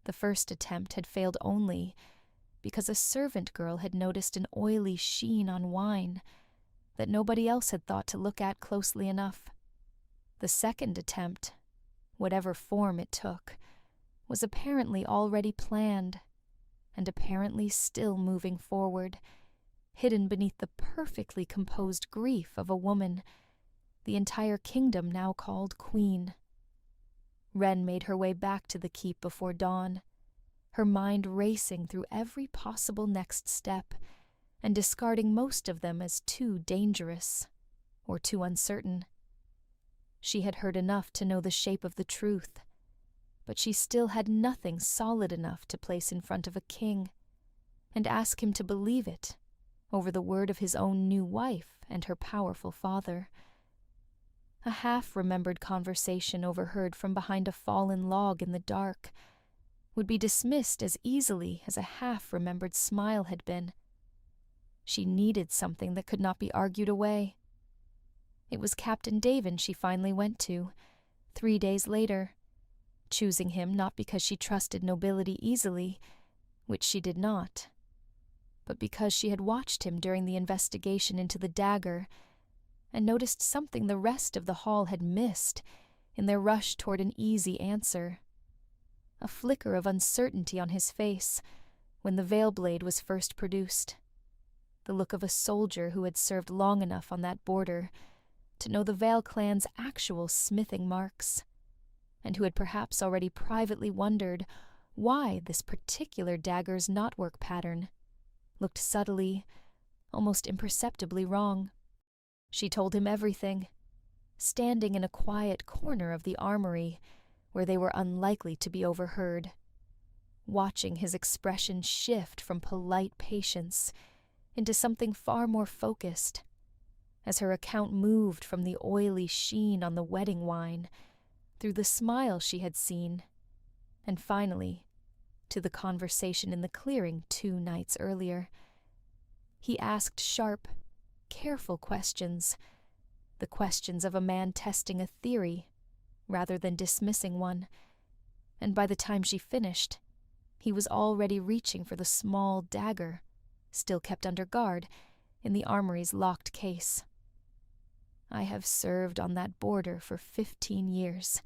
The first attempt had failed only because a servant girl had noticed an oily sheen on wine that nobody else had thought to look at closely enough. The second attempt, whatever form it took, was apparently already planned, and apparently still moving forward, hidden beneath the perfectly composed grief of a woman the entire kingdom now called Queen. Wren made her way back to the keep before dawn, her mind racing through every possible next step, and discarding most of them as too dangerous or too uncertain. She had heard enough to know the shape of the truth, but she still had nothing solid enough to place in front of a king and ask him to believe it over the word of his own new wife and her powerful father. A half-remembered conversation overheard from behind a fallen log in the dark would be dismissed as easily as a half-remembered smile had been. She needed something that could not be argued away. It was Captain Davin she finally went to, 3 days later, choosing him not because she trusted nobility easily, which she did not, but because she had watched him during the investigation into the dagger and noticed something the rest of the hall had missed in their rush toward an easy answer. A flicker of uncertainty on his face when the veil blade was first produced. The look of a soldier who had served long enough on that border to know the Vale clan's actual smithing marks, and who had perhaps already privately wondered why this particular dagger's knotwork pattern looked subtly, almost imperceptibly wrong. She told him everything, standing in a quiet corner of the armory where they were unlikely to be overheard, watching his expression shift from polite patience into something far more focused, as her account moved from the oily sheen on the wedding wine, through the smile she had seen, and finally to the conversation in the clearing 2 nights earlier. He asked sharp, careful questions, the questions of a man testing a theory rather than dismissing one, and by the time she finished, he was already reaching for the small dagger, still kept under guard, in the armory's locked case. "I have served on that border for 15 years,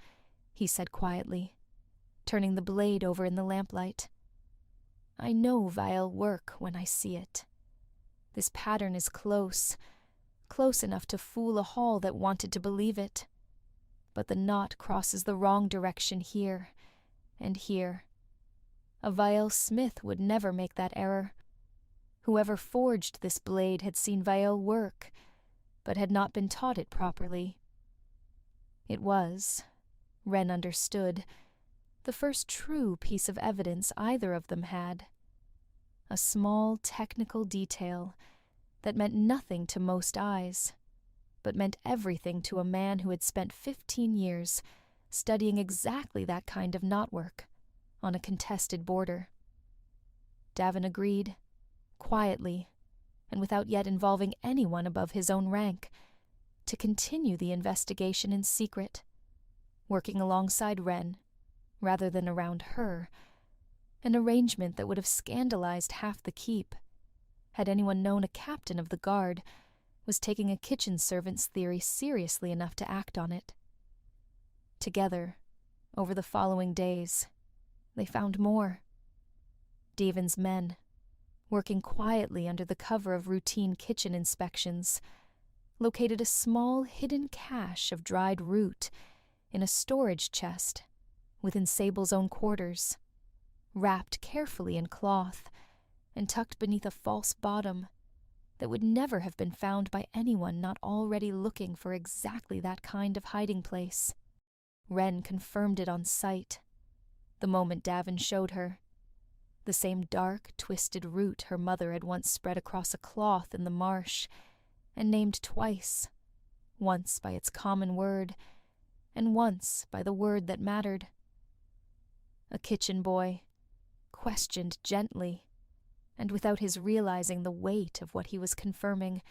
he said quietly, turning the blade over in the lamplight. I know vile work when I see it. This pattern is close enough to fool a hall that wanted to believe it. But the knot crosses the wrong direction here and here. A vile smith would never make that error. Whoever forged this blade had seen vile work, but had not been taught it properly. It was, Wren understood, the first true piece of evidence either of them had. A small technical detail that meant nothing to most eyes, but meant everything to a man who had spent 15 years studying exactly that kind of knotwork on a contested border. Davin agreed, quietly, and without yet involving anyone above his own rank, to continue the investigation in secret, working alongside Wren, rather than around her, an arrangement that would have scandalized half the keep, had anyone known a captain of the guard was taking a kitchen servant's theory seriously enough to act on it. Together, over the following days, they found more. Davin's men, working quietly under the cover of routine kitchen inspections, located a small hidden cache of dried root in a storage chest within Sable's own quarters, wrapped carefully in cloth and tucked beneath a false bottom that would never have been found by anyone not already looking for exactly that kind of hiding place. Wren confirmed it on sight, the moment Davin showed her. The same dark, twisted root her mother had once spread across a cloth in the marsh and named twice, once by its common word, and once by the word that mattered. A kitchen boy, questioned gently, and without his realizing the weight of what he was confirming,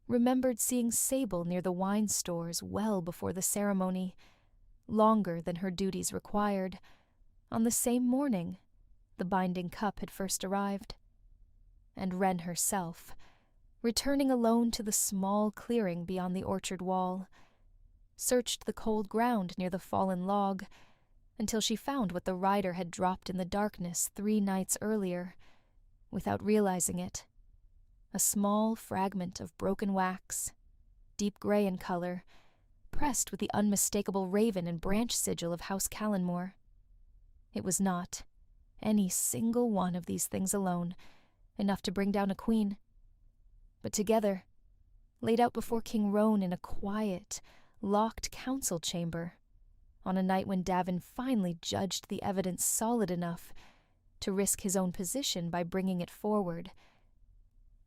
remembered seeing Sable near the wine stores well before the ceremony, longer than her duties required, on the same morning the binding cup had first arrived. And Wren herself, returning alone to the small clearing beyond the orchard wall, searched the cold ground near the fallen log until she found what the rider had dropped in the darkness 3 nights earlier, without realizing it. A small fragment of broken wax, deep gray in color, pressed with the unmistakable raven and branch sigil of House Callanmore. It was not, any single one of these things alone, enough to bring down a queen. But together, laid out before King Roan in a quiet, locked council chamber, on a night when Davin finally judged the evidence solid enough to risk his own position by bringing it forward,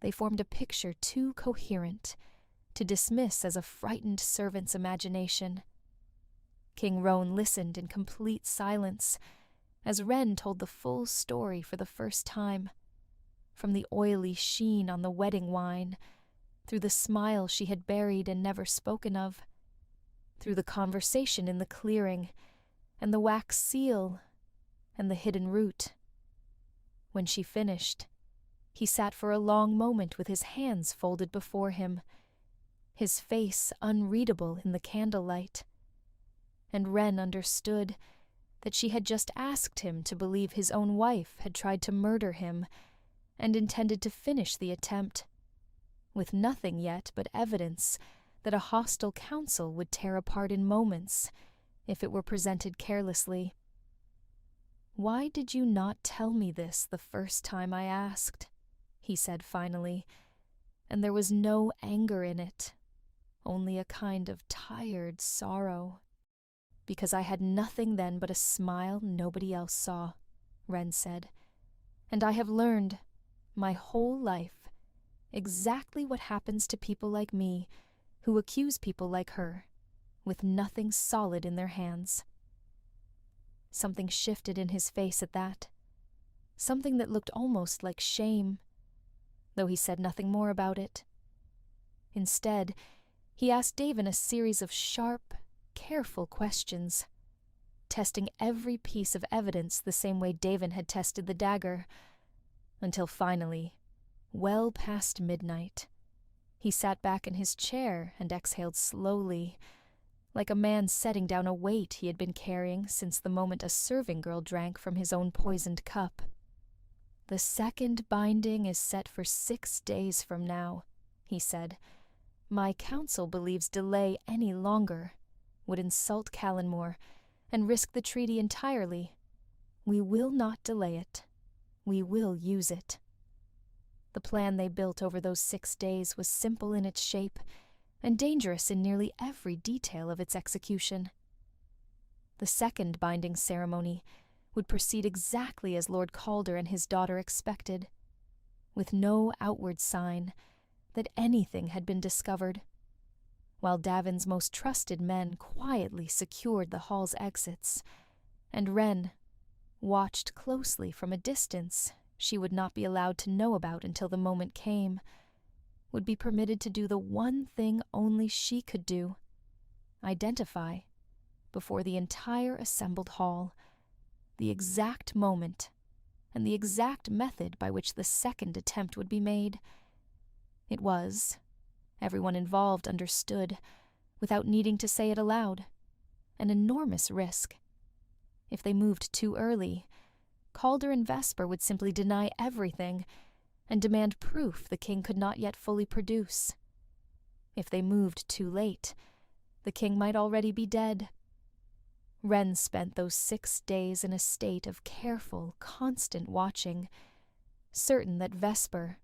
they formed a picture too coherent to dismiss as a frightened servant's imagination. King Roan listened in complete silence as Wren told the full story for the first time, from the oily sheen on the wedding wine, through the smile she had buried and never spoken of, through the conversation in the clearing, and the wax seal, and the hidden root. When she finished, he sat for a long moment with his hands folded before him, his face unreadable in the candlelight. And Wren understood that she had just asked him to believe his own wife had tried to murder him and intended to finish the attempt, with nothing yet but evidence that a hostile council would tear apart in moments if it were presented carelessly. "Why did you not tell me this the first time I asked?" he said finally, and there was no anger in it, only a kind of tired sorrow. "Because I had nothing then but a smile nobody else saw," Wren said, "and I have learned, my whole life, exactly what happens to people like me who accuse people like her, with nothing solid in their hands." Something shifted in his face at that, something that looked almost like shame, though he said nothing more about it. Instead, he asked Davin a series of sharp, careful questions, testing every piece of evidence the same way Davin had tested the dagger, until finally, well past midnight, he sat back in his chair and exhaled slowly, like a man setting down a weight he had been carrying since the moment a serving girl drank from his own poisoned cup. "The second binding is set for 6 days from now," he said. "My council believes delay any longer would insult Callanmore and risk the treaty entirely. We will not delay it. We will use it." The plan they built over those 6 days was simple in its shape and dangerous in nearly every detail of its execution. The second binding ceremony would proceed exactly as Lord Calder and his daughter expected, with no outward sign that anything had been discovered, while Davin's most trusted men quietly secured the hall's exits, and Wren, watched closely from a distance she would not be allowed to know about until the moment came, would be permitted to do the one thing only she could do: identify, before the entire assembled hall, the exact moment and the exact method by which the second attempt would be made. It was, everyone involved understood, without needing to say it aloud, an enormous risk. If they moved too early, Calder and Vesper would simply deny everything and demand proof the king could not yet fully produce. If they moved too late, the king might already be dead. Wren spent those 6 days in a state of careful, constant watching, certain that Vesper,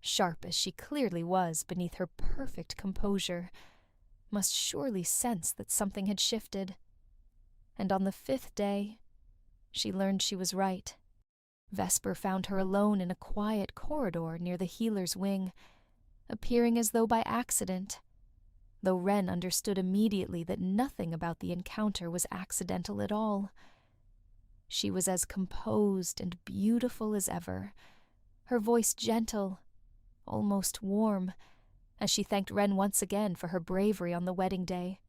sharp as she clearly was beneath her perfect composure, must surely sense that something had shifted. And on the 5th day, she learned she was right. Vesper found her alone in a quiet corridor near the healer's wing, appearing as though by accident, though Wren understood immediately that nothing about the encounter was accidental at all. She was as composed and beautiful as ever, her voice gentle, almost warm, as she thanked Wren once again for her bravery on the wedding day,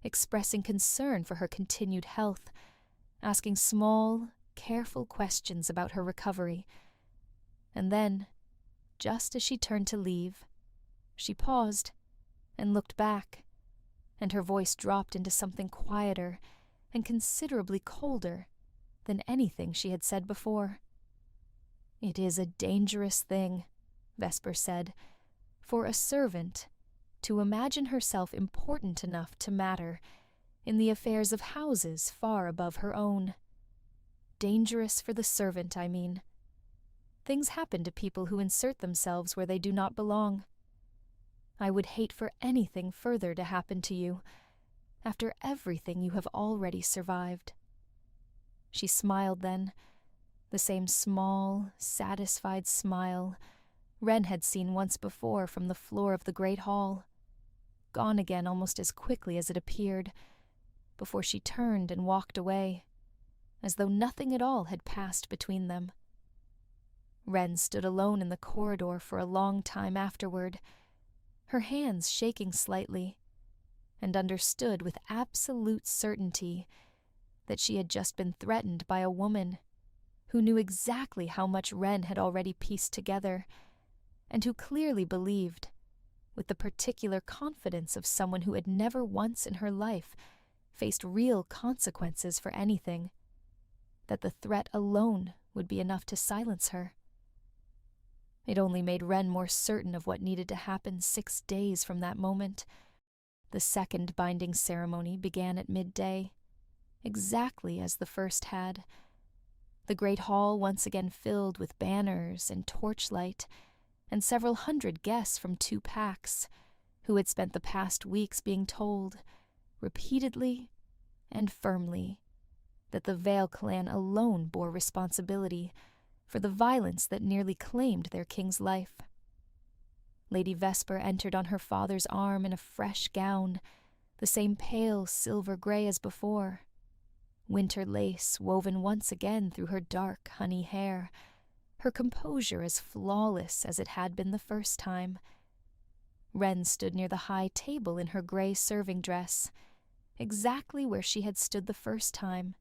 expressing concern for her continued health, asking small, careful questions about her recovery. And then, just as she turned to leave, she paused and looked back, and her voice dropped into something quieter and considerably colder than anything she had said before. "It is a dangerous thing," Vesper said, "for a servant to imagine herself important enough to matter in the affairs of houses far above her own. Dangerous for the servant, I mean. Things happen to people who insert themselves where they do not belong. I would hate for anything further to happen to you, after everything you have already survived." She smiled then, the same small, satisfied smile Wren had seen once before from the floor of the great hall, gone again almost as quickly as it appeared, before she turned and walked away, as though nothing at all had passed between them. Wren stood alone in the corridor for a long time afterward, her hands shaking slightly, and understood with absolute certainty that she had just been threatened by a woman who knew exactly how much Wren had already pieced together, and who clearly believed, with the particular confidence of someone who had never once in her life faced real consequences for anything, that the threat alone would be enough to silence her. It only made Wren more certain of what needed to happen 6 days from that moment. The second binding ceremony began at midday, exactly as the first had. The great hall once again filled with banners and torchlight, and several hundred guests from 2 packs, who had spent the past weeks being told, repeatedly and firmly, that the Vale clan alone bore responsibility for the violence that nearly claimed their king's life. Lady Vesper entered on her father's arm in a fresh gown, the same pale silver-gray as before, winter lace woven once again through her dark honey hair, her composure as flawless as it had been the first time. Wren stood near the high table in her gray serving dress, exactly where she had stood the first time,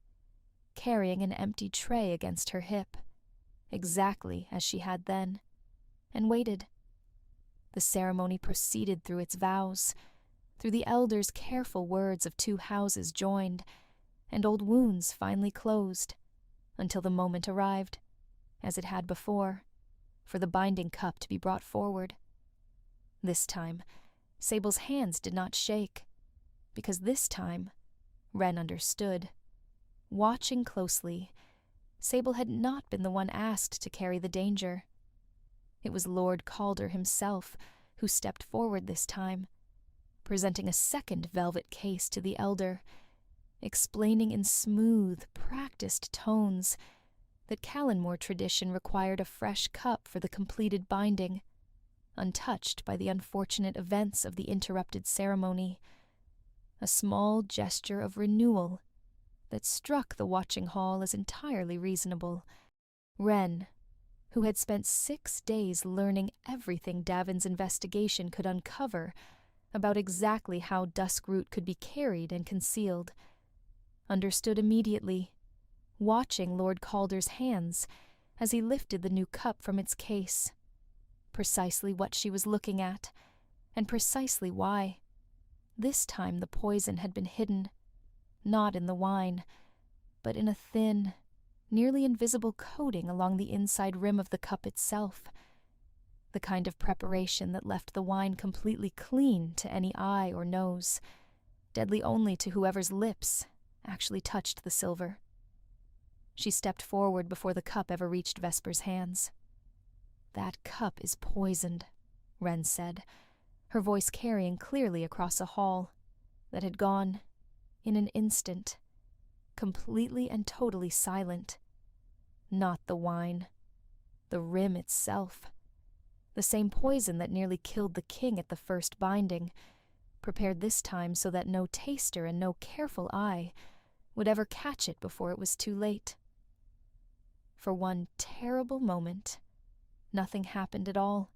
carrying an empty tray against her hip, exactly as she had then, and waited. The ceremony proceeded through its vows, through the elders' careful words of 2 houses joined, and old wounds finally closed, until the moment arrived. as it had before, for the binding cup to be brought forward. This time, Sable's hands did not shake, because this time, Wren understood. Watching closely, Sable had not been the one asked to carry the danger. It was Lord Calder himself who stepped forward this time, presenting a second velvet case to the elder, explaining in smooth, practiced tones that Callanmore tradition required a fresh cup for the completed binding, untouched by the unfortunate events of the interrupted ceremony. A small gesture of renewal that struck the watching hall as entirely reasonable. Wren, who had spent 6 days learning everything Davin's investigation could uncover about exactly how Duskroot could be carried and concealed, understood immediately, watching Lord Calder's hands as he lifted the new cup from its case, precisely what she was looking at, and precisely why. This time the poison had been hidden, not in the wine, but in a thin, nearly invisible coating along the inside rim of the cup itself, the kind of preparation that left the wine completely clean to any eye or nose, deadly only to whoever's lips actually touched the silver. She stepped forward before the cup ever reached Vesper's hands. "That cup is poisoned," Wren said, her voice carrying clearly across a hall that had gone, in an instant, completely and totally silent. Not the wine, the rim itself. The same poison that nearly killed the king at the first binding, prepared this time so that no taster and no careful eye would ever catch it before it was too late. For one terrible moment, nothing happened at all.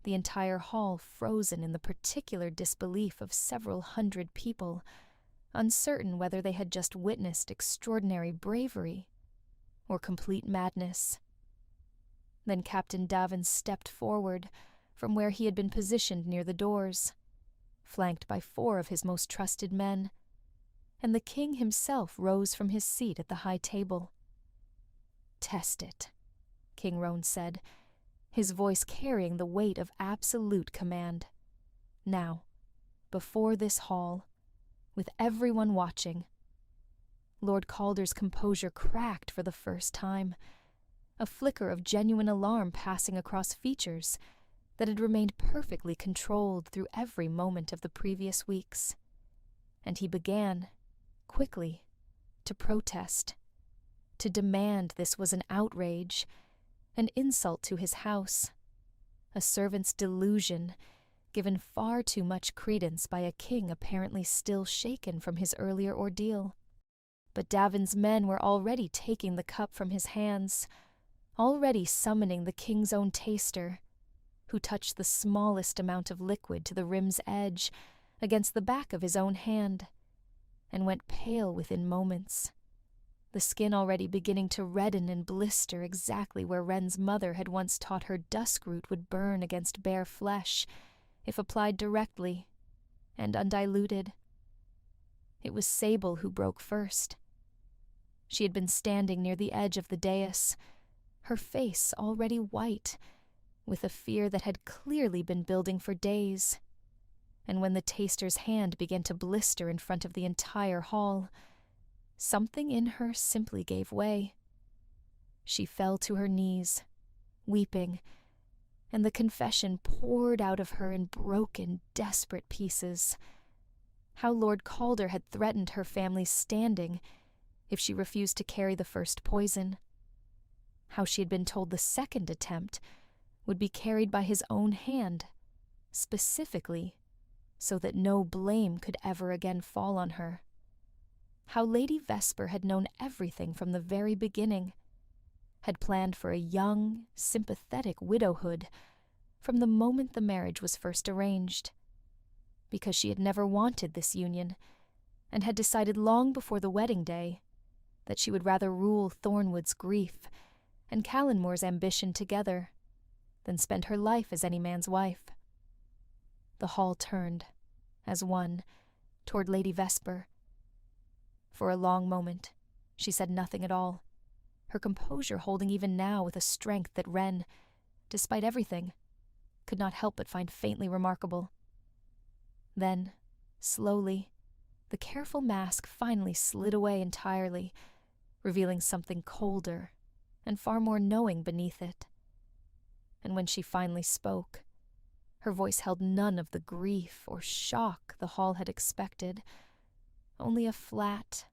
The entire hall frozen in the particular disbelief of several hundred people, uncertain whether they had just witnessed extraordinary bravery or complete madness. Then Captain Davin stepped forward from where he had been positioned near the doors, flanked by 4 of his most trusted men, and the king himself rose from his seat at the high table. "Test it," King Roan said, his voice carrying the weight of absolute command. "Now, before this hall, with everyone watching." Lord Calder's composure cracked for the first time, a flicker of genuine alarm passing across features that had remained perfectly controlled through every moment of the previous weeks. And he began, quickly, to protest, to demand this was an outrage, an insult to his house, a servant's delusion given far too much credence by a king apparently still shaken from his earlier ordeal. But Davin's men were already taking the cup from his hands, already summoning the king's own taster, who touched the smallest amount of liquid to the rim's edge against the back of his own hand, and went pale within moments, the skin already beginning to redden and blister exactly where Wren's mother had once taught her Duskroot would burn against bare flesh if applied directly and undiluted. It was Sable who broke first. She had been standing near the edge of the dais, her face already white, with a fear that had clearly been building for days. And when the taster's hand began to blister in front of the entire hall, something in her simply gave way. She fell to her knees, weeping, and the confession poured out of her in broken, desperate pieces. How Lord Calder had threatened her family's standing if she refused to carry the first poison. How she had been told the second attempt would be carried by his own hand, specifically, so that no blame could ever again fall on her. How Lady Vesper had known everything from the very beginning, had planned for a young, sympathetic widowhood from the moment the marriage was first arranged, because she had never wanted this union, and had decided long before the wedding day that she would rather rule Thornwood's grief and Callanmore's ambition together than spend her life as any man's wife. The hall turned, as one, toward Lady Vesper. For a long moment, she said nothing at all, her composure holding even now with a strength that Wren, despite everything, could not help but find faintly remarkable. Then, slowly, the careful mask finally slid away entirely, revealing something colder and far more knowing beneath it. And when she finally spoke, her voice held none of the grief or shock the hall had expected, only a flat,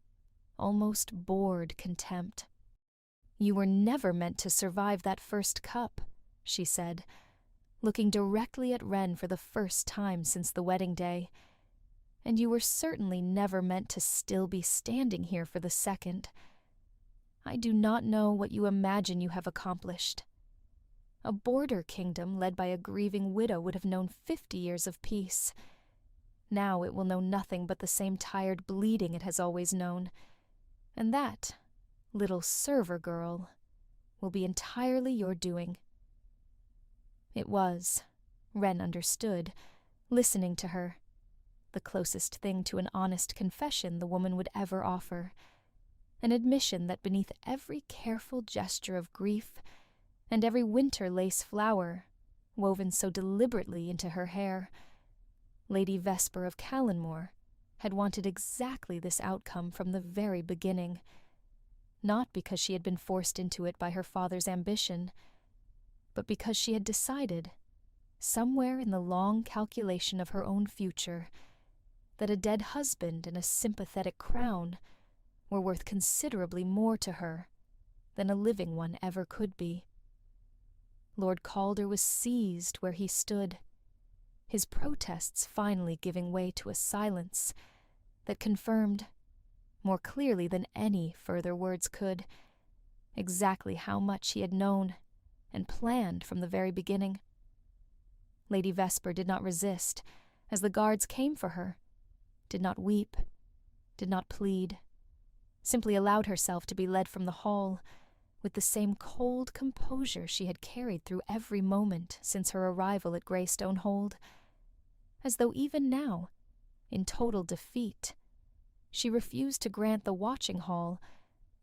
almost bored contempt. "You were never meant to survive that first cup," she said, looking directly at Wren for the first time since the wedding day, "and you were certainly never meant to still be standing here for the second. I do not know what you imagine you have accomplished. A border kingdom led by a grieving widow would have known 50 years of peace. Now it will know nothing but the same tired bleeding it has always known, and that, little server girl, will be entirely your doing." It was, Wren understood, listening to her, the closest thing to an honest confession the woman would ever offer, an admission that beneath every careful gesture of grief and every winter lace flower, woven so deliberately into her hair, Lady Vesper of Callanmore had wanted exactly this outcome from the very beginning, not because she had been forced into it by her father's ambition, but because she had decided, somewhere in the long calculation of her own future, that a dead husband and a sympathetic crown were worth considerably more to her than a living one ever could be. Lord Calder was seized where he stood, his protests finally giving way to a silence that confirmed, more clearly than any further words could, exactly how much he had known and planned from the very beginning. Lady Vesper did not resist as the guards came for her, did not weep, did not plead, simply allowed herself to be led from the hall with the same cold composure she had carried through every moment since her arrival at Greystone Hold, as though even now, in total defeat, she refused to grant the watching hall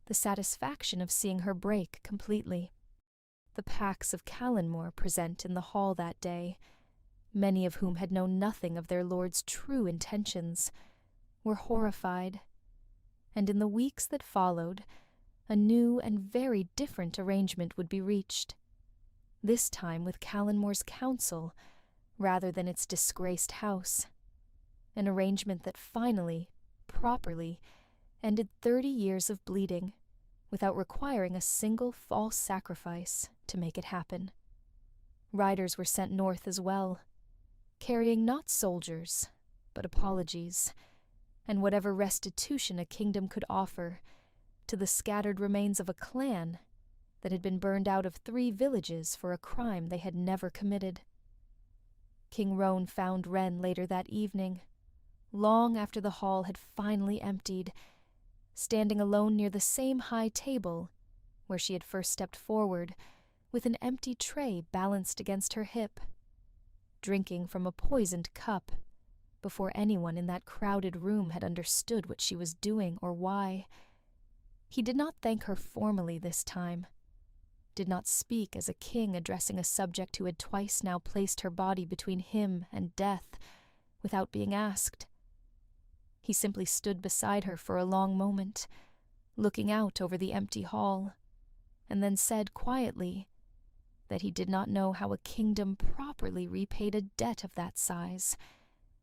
the satisfaction of seeing her break completely. The packs of Callanmore present in the hall that day, many of whom had known nothing of their lord's true intentions, were horrified, and in the weeks that followed, a new and very different arrangement would be reached, this time with Callanmore's council rather than its disgraced house, an arrangement that finally, properly, ended 30 years of bleeding without requiring a single false sacrifice to make it happen. Riders were sent north as well, carrying not soldiers, but apologies, and whatever restitution a kingdom could offer to the scattered remains of a clan that had been burned out of 3 villages for a crime they had never committed. King Roan found Wren later that evening, long after the hall had finally emptied, standing alone near the same high table where she had first stepped forward, with an empty tray balanced against her hip, drinking from a poisoned cup before anyone in that crowded room had understood what she was doing or why. He did not thank her formally this time, did not speak as a king addressing a subject who had twice now placed her body between him and death without being asked. He simply stood beside her for a long moment, looking out over the empty hall, and then said quietly that he did not know how a kingdom properly repaid a debt of that size,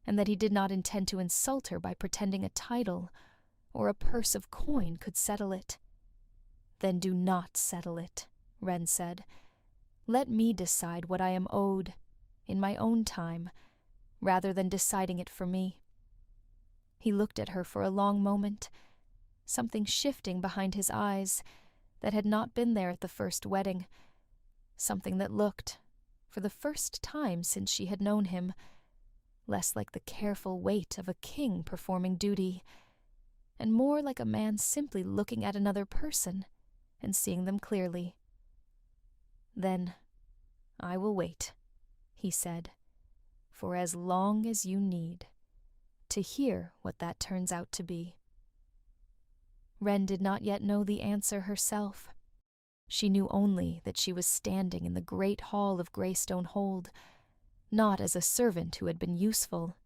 and that he did not intend to insult her by pretending a title or a purse of coin could settle it. "Then do not settle it," Wren said. "Let me decide what I am owed, in my own time, rather than deciding it for me." He looked at her for a long moment, something shifting behind his eyes that had not been there at the first wedding, something that looked, for the first time since she had known him, less like the careful weight of a king performing duty, and more like a man simply looking at another person and seeing them clearly. "Then I will wait," he said, "for as long as you need, to hear what that turns out to be." Wren did not yet know the answer herself. She knew only that she was standing in the great hall of Greystone Hold, not as a servant who had been useful,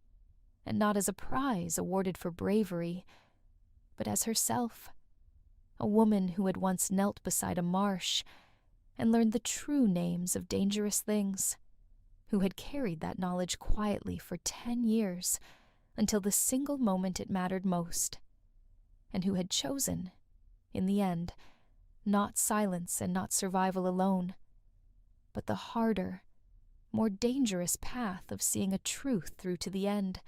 and not as a prize awarded for bravery, but as herself, a woman who had once knelt beside a marsh and learned the true names of dangerous things, who had carried that knowledge quietly for 10 years until the single moment it mattered most, and who had chosen, in the end, not silence and not survival alone, but the harder, more dangerous path of seeing a truth through to the end,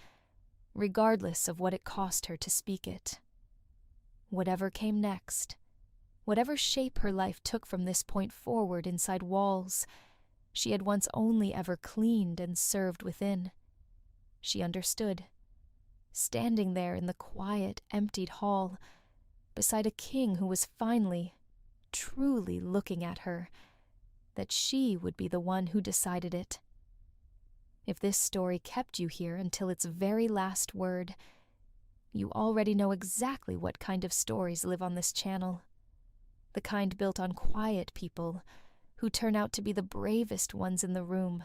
regardless of what it cost her to speak it. Whatever came next, whatever shape her life took from this point forward inside walls she had once only ever cleaned and served within, she understood, standing there in the quiet, emptied hall, beside a king who was finally, truly looking at her, that she would be the one who decided it. If this story kept you here until its very last word, you already know exactly what kind of stories live on this channel. The kind built on quiet people who turn out to be the bravest ones in the room,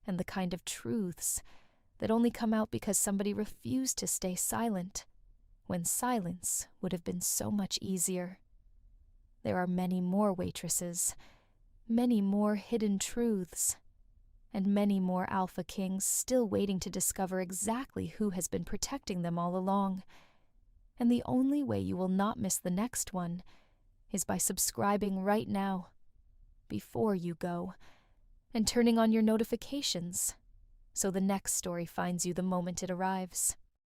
and the kind of truths that only come out because somebody refused to stay silent, when silence would have been so much easier. There are many more waitresses, many more hidden truths, and many more alpha kings still waiting to discover exactly who has been protecting them all along. And the only way you will not miss the next one is by subscribing right now, before you go, and turning on your notifications, so the next story finds you the moment it arrives.